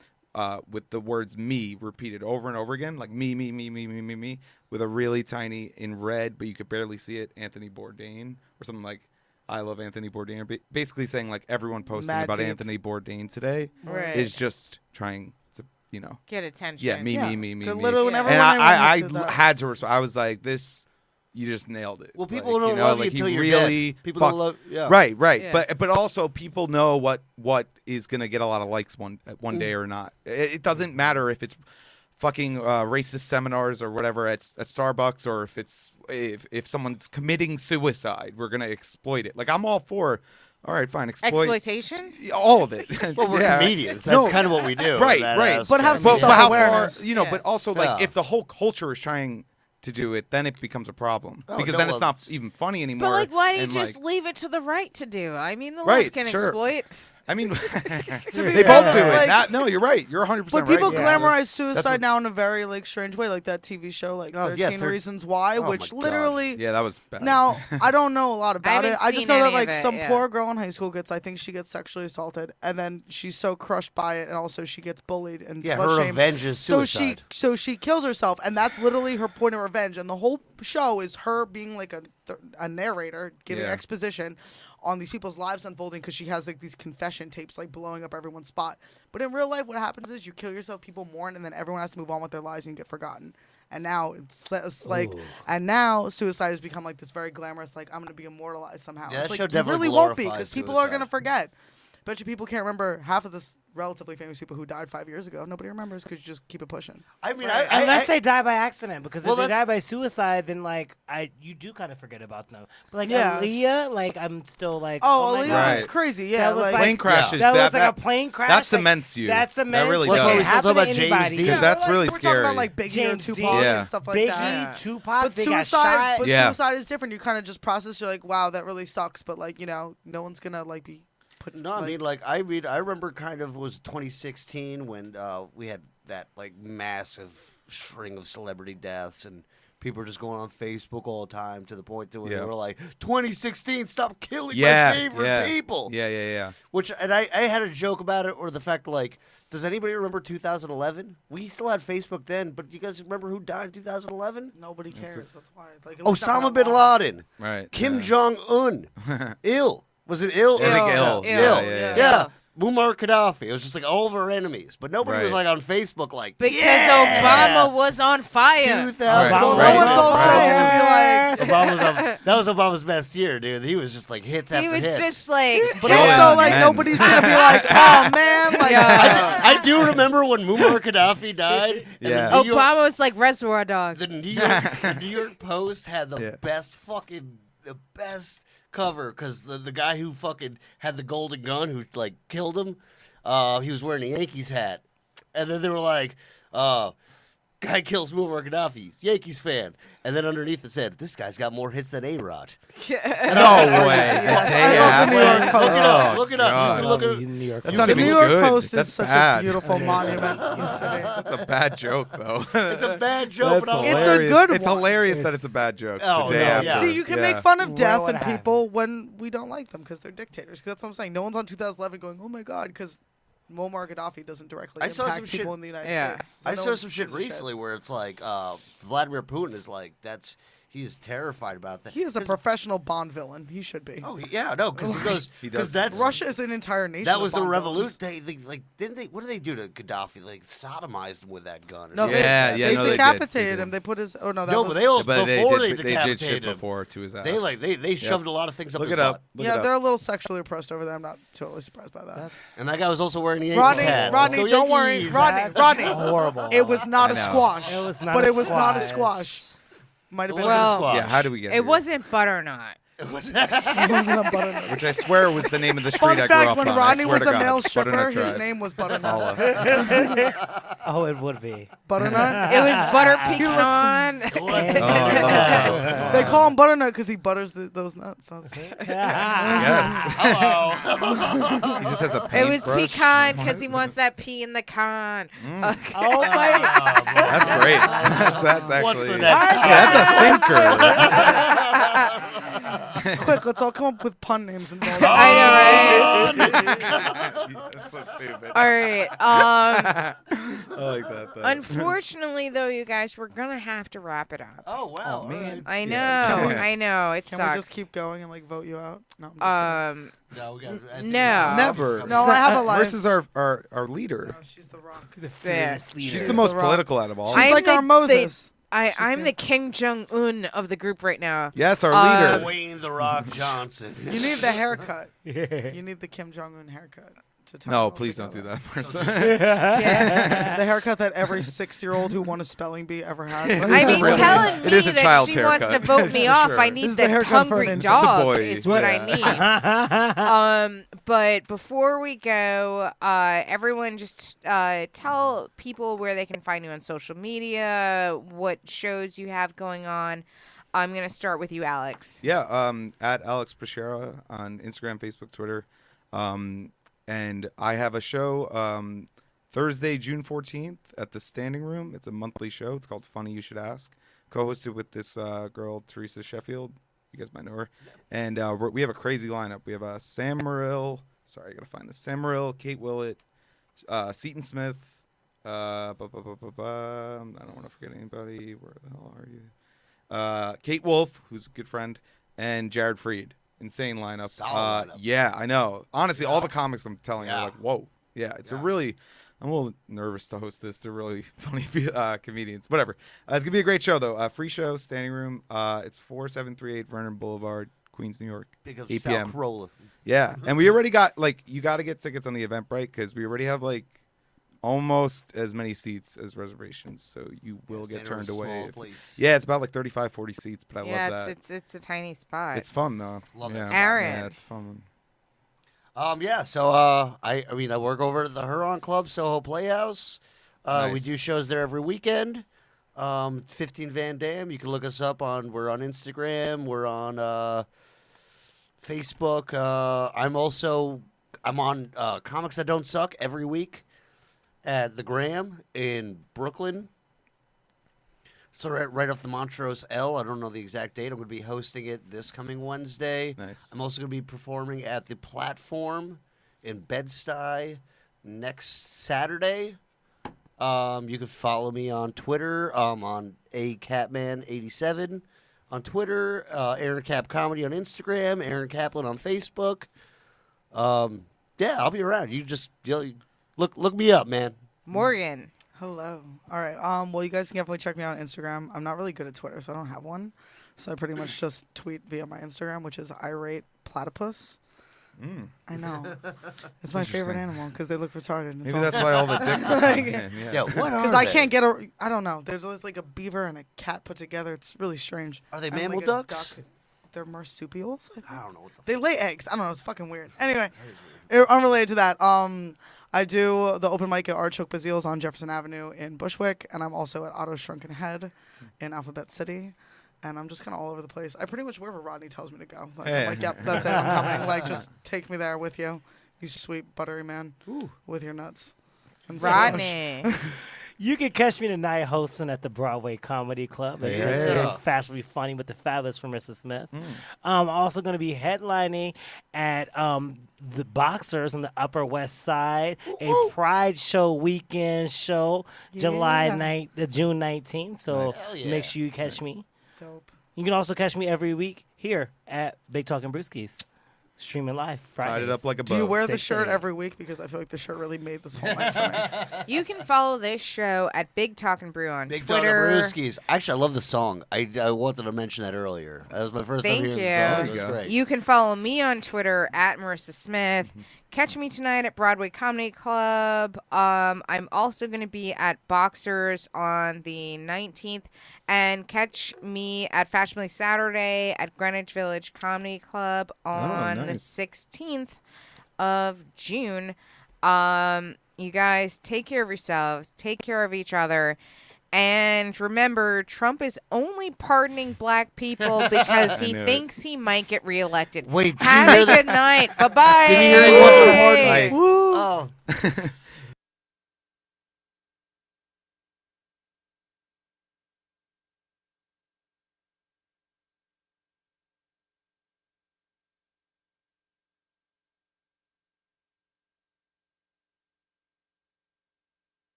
with the words "me" repeated over and over again, like me, with a really tiny in red, but you could barely see it. Anthony Bourdain or something like. I love Anthony Bourdain. Basically saying like everyone posting Mad about deep. Anthony Bourdain today Right. is just trying to, Get attention. yeah, me. Good little- Yeah. whenever And anyone I said that, had to respond. I was like, this, you just nailed it. Well, people Like, don't love you like, he until you're really dead. People fuck- don't love. Yeah. Right. Yeah. But also people know what is gonna get a lot of likes one day or not. It doesn't matter if it's fucking racist seminars or whatever at Starbucks, or if someone's committing suicide, we're gonna exploit it. Like I'm all for. All right, fine. Exploitation? all of it. Well, we're Yeah. comedians. That's No. kind of what we do. Right, that right. aspect. But have But, some but how far, self-awareness. you know, Yeah. but also like Yeah. if the whole culture is trying to do it, then it becomes a problem Oh, because no, then well, it's not even funny anymore. But like, why do you and, just like, leave it to the right to do? I mean, the Right, left can sure. exploit. I mean, be they fair, both do it. like- No, you're right. You're 100% But right. people Yeah. glamorize That's suicide what- now in a very like strange way, like that TV show, like Oh, yeah, 13 thir- Reasons Why, Oh my which God. literally. Yeah, that was bad. Now I don't know a lot about haven't it. I just seen know that any like of it, some yeah. poor girl in high school I think she gets sexually assaulted, and then she's so crushed by it, and also she gets bullied and Yeah, slut her shamed. revenge is suicide. So she kills herself, and that's literally her point of revenge. And the whole show is her being like a narrator, giving Yeah. exposition on these people's lives unfolding, because she has like these confession tapes like blowing up everyone's spot. But in real life, what happens is you kill yourself, people mourn, and then everyone has to move on with their lives, and you get forgotten. And now it's like, and now suicide has become like this very glamorous, like I'm gonna be immortalized somehow. Yeah, that It's like, show you definitely really won't be, glorifies because people are suicide. gonna forget. Bet you people can't remember half of this relatively famous people who died 5 years ago. Nobody remembers because you just keep it pushing. I mean, Right. Unless they die by accident, because Well, if they that's- die by suicide, then like you do kind of forget about them. But like Yes. Aaliyah, like I'm still like, Oh, my Aaliyah God. Right. was crazy. Yeah, was like, like- plane crashes. That was like that, a plane crash. that like, cements you. That cements. really it That's why can we still happen talk about to James anybody. Dean. Because that's like, really we're talking scary. about like Biggie or James Tupac Dean, Yeah. and stuff like Biggie, that. Tupac, But they got suicide, shot. Yeah. suicide is different. You kind of just process. You're like, wow, that really sucks. But like, no one's gonna like be put. No, I like- mean, I remember kind of was 2016 when we had that like massive string of celebrity deaths, and people were just going on Facebook all the time to the point to where Yeah. they were like, 2016, stop killing Yeah, my favorite yeah. people. Yeah. Which, and I had a joke about it, or the fact like, does anybody remember 2011? We still had Facebook then, but do you guys remember who died in 2011? Nobody cares. That's why. Like, it looks Osama not bin that long. Laden, Right. Kim yeah. Jong Un, ill. Was it ill? I think Ill. ill. Ill. Yeah, Yeah. yeah. Yeah. Muammar Gaddafi. It was just like all of our enemies, but nobody was Right. like on Facebook like Because yeah! Obama was on fire. 2000. Right. Well, Right. no one's also Right. gonna be like. That was Obama's best year, dude. He was just like hits He after was hits. just like, But Yeah. also, like, Men. nobody's gonna be like, oh man, like, Yeah. I do remember when Muammar Gaddafi died. and Yeah. the New York- Obama was like Reservoir Dogs. the New York Post had the Yeah. best cover because the guy who fucking had the golden gun who like killed him, he was wearing a Yankees hat, and then they were like, guy kills Muammar Gaddafi, Yankees fan, and then underneath it said, this guy's got more hits than A-Rod. No way. Yes, The day I love the New after? York Post. Look it up. Oh, Look it up. You God. can look at New York. That's not the even New York good. Post is That's such bad. a beautiful monument to the city. That's a bad joke, though. It's a bad joke, That's but I'll- It's a hilarious. good It's one. hilarious that it's a bad joke. Oh, the day no, after. yeah. See, you can Yeah. make fun of What death would and happen? people when we don't like them because they're dictators. 'Cause that's what I'm saying. No one's on 2011 going, oh my god, because Muammar Gaddafi doesn't directly I saw impact some people shit- in the United Yeah. States. So I no saw one some shit gives a recently where it's like Vladimir Putin is like he is terrified about that. He is a 'Cause- professional Bond villain. He should be. Oh yeah, no, because he goes He because does. that's Russia is an entire nation. that of was the Bond revolution. villains. They like didn't they? What did they do to Gaddafi? Like sodomized him with that gun. Or No, something Yeah, like yeah, that. they no, they did. decapitated They him. did. They put his. Oh no, that No, was. but they all But before they they did shit decapitated him. before to his ass. They shoved a lot of things up Look his it up. butt. Look yeah, it up. they're a little sexually oppressed over there. I'm not totally surprised by that. And that guy was also wearing a Yankees Rodney, hat. Rodney, Let's go don't worry, Yankees. Rodney, That's Rodney. horrible. It was not I a know. squash. It was not but a it was not a squash. squash. Might have It been. wasn't a Well, squash. Yeah, how do we get It here? wasn't butternut. It was- It wasn't a butternut. Which I swear was the name of the street Fun I grew fact: up when on. Rodney I swear was to a God. male stripper, Butternut his Drive. name was Butternut. Paula. Oh, it would be. Butternut. It was butter He looks- pecan. It was- Oh, I love that. They call him Butternut because he butters those nuts. That's, Yes. Hello. He just has a It was paintbrush. pecan because he wants that pea in the con. Oh my! That's great. That's actually. What's the next? Yeah, that's a thinker. quick, let's all come up with pun names involved. I know, right? That's so stupid. All right. I like that. Though. Unfortunately, though, you guys, we're gonna have to wrap it up. Oh wow, Oh, man. I know. Yeah. I know. It Can sucks. we just keep going and like vote you out? No. I'm just No, we got. I think No. Never. No, I have a life. Versus our leader. kidding. No, she's the Rock. Yeah. She's The the most Rock. political out of all. She's I'm like the- our Moses. I'm the- the Kim Jong Un of the group right now. Yes, our leader. Dwayne the Rock Johnson. You need the haircut. You need the Kim Jong Un haircut. To tell No, you please what don't to do go that. Person. with. The haircut that every 6-year-old who won a spelling bee ever has. I It's mean, really- telling it me is a that child's she wants to haircut. vote me For off, sure. I This need is the the haircut for an hungry infant. dog boy, is what yeah. I need. But before we go, everyone just tell people where they can find you on social media, what shows you have going on. I'm gonna start with you, Alex. Yeah, at Alex Pashera on Instagram, Facebook, Twitter. And I have a show Thursday, June 14th at the Standing Room. It's a monthly show. It's called Funny You Should Ask. Co-hosted with this girl, Teresa Sheffield. You guys might know her. And we have a crazy lineup. We have Sam Morrill. Sorry, I got to find this. Sam Morrill, Kate Willett, Seton Smith. I don't want to forget anybody. Where the hell are you? Kate Wolf, who's a good friend, and Jared Freed. Insane lineup. Solid lineup. Yeah, I know. Honestly, all the comics I'm telling you Yeah. are like, whoa. Yeah, it's a really. I'm a little nervous to host this. They're really funny comedians. Whatever. It's gonna be a great show though. Free show, Standing Room. It's 4738 Vernon Boulevard, Queens, New York. Big up 8 South p.m. Corolla. Yeah, and we already got you got to get tickets on the Eventbrite because we already have almost as many seats as reservations, so you will get turned away. Small if- place. Yeah, it's about 35, 40 seats, but I Yeah, love that. it's a tiny spot. It's fun though. Love yeah. that. Aaron. Yeah, it's fun. Yeah, so I mean I work over at the Huron Club, Soho Playhouse. We Nice. do shows there every weekend. 15 Van Dam. You can look us up we're on Instagram, we're on Facebook. I'm on Comics That Don't Suck every week at the Graham in Brooklyn. So right off the Montrose L. I don't know the exact date. I'm going to be hosting it this coming Wednesday. Nice. I'm also going to be performing at the Platform in Bed-Stuy next Saturday. You can follow me on Twitter. On ACatman87 on Twitter. Aaron Cap Comedy on Instagram. Aaron Kaplan on Facebook. Yeah, I'll be around. You just look me up, man. Morgan. Hello. All right. Well, you guys can definitely check me out on Instagram. I'm not really good at Twitter, so I don't have one. So I pretty much just tweet via my Instagram, which is irate platypus. I know. It's my favorite Interesting. animal because they look retarded. It's Maybe that's why all the dicks are Like- coming in. Yeah. Yeah, what are Because they? I can't get a. I don't know. There's always like a beaver and a cat put together. It's really strange. Are they And, mammal like, a ducks? duck. They're marsupials. I think. I don't know what the. They lay eggs. I don't know. It's fucking weird. Anyway, unrelated to that, I do the open mic at Artichoke Bazile's on Jefferson Avenue in Bushwick, and I'm also at Otto's Shrunken Head in Alphabet City. And I'm just kind of all over the place. I pretty much wherever Rodney tells me to go. Like, I'm like, yep, that's it. I'm coming. Like, just take me there with you, you sweet buttery man, with your nuts. And so- Rodney. You can catch me tonight hosting at the Broadway Comedy Club. It's Yeah. Fashionably Funny with the fabulous Marissa Smith. I'm also going to be headlining at the Boxers on the Upper West Side, a Pride Show weekend show, Yeah. June 19th. So Hell yeah. make sure you catch me. Dope. You can also catch me every week here at Big Talkin' Brewskis, streaming live Fridays. Fried it up like a Do you bow. wear the 6 shirt a.m. every week? Because I feel like the shirt really made this whole night for me. You can follow this show at Big Talkin' Brew on Big Dog Twitter. Brewskis. Actually, I love the song. I wanted to mention that earlier. That was my first Thank time hearing you. the song. There It you was go. great. You can follow me on Twitter at Marissa Smith. Catch me tonight at Broadway Comedy Club. I'm also going to be at Boxers on the 19th. And catch me at Fashionably Saturday at Greenwich Village Comedy Club on the nice. 16th of June. You guys, take care of yourselves. Take care of each other. And remember, Trump is only pardoning black people because he knew it. thinks he might get reelected. Wait, did you Have hear a that? good night. Bye-bye. Did you hear he wants to hard Bye. Oh.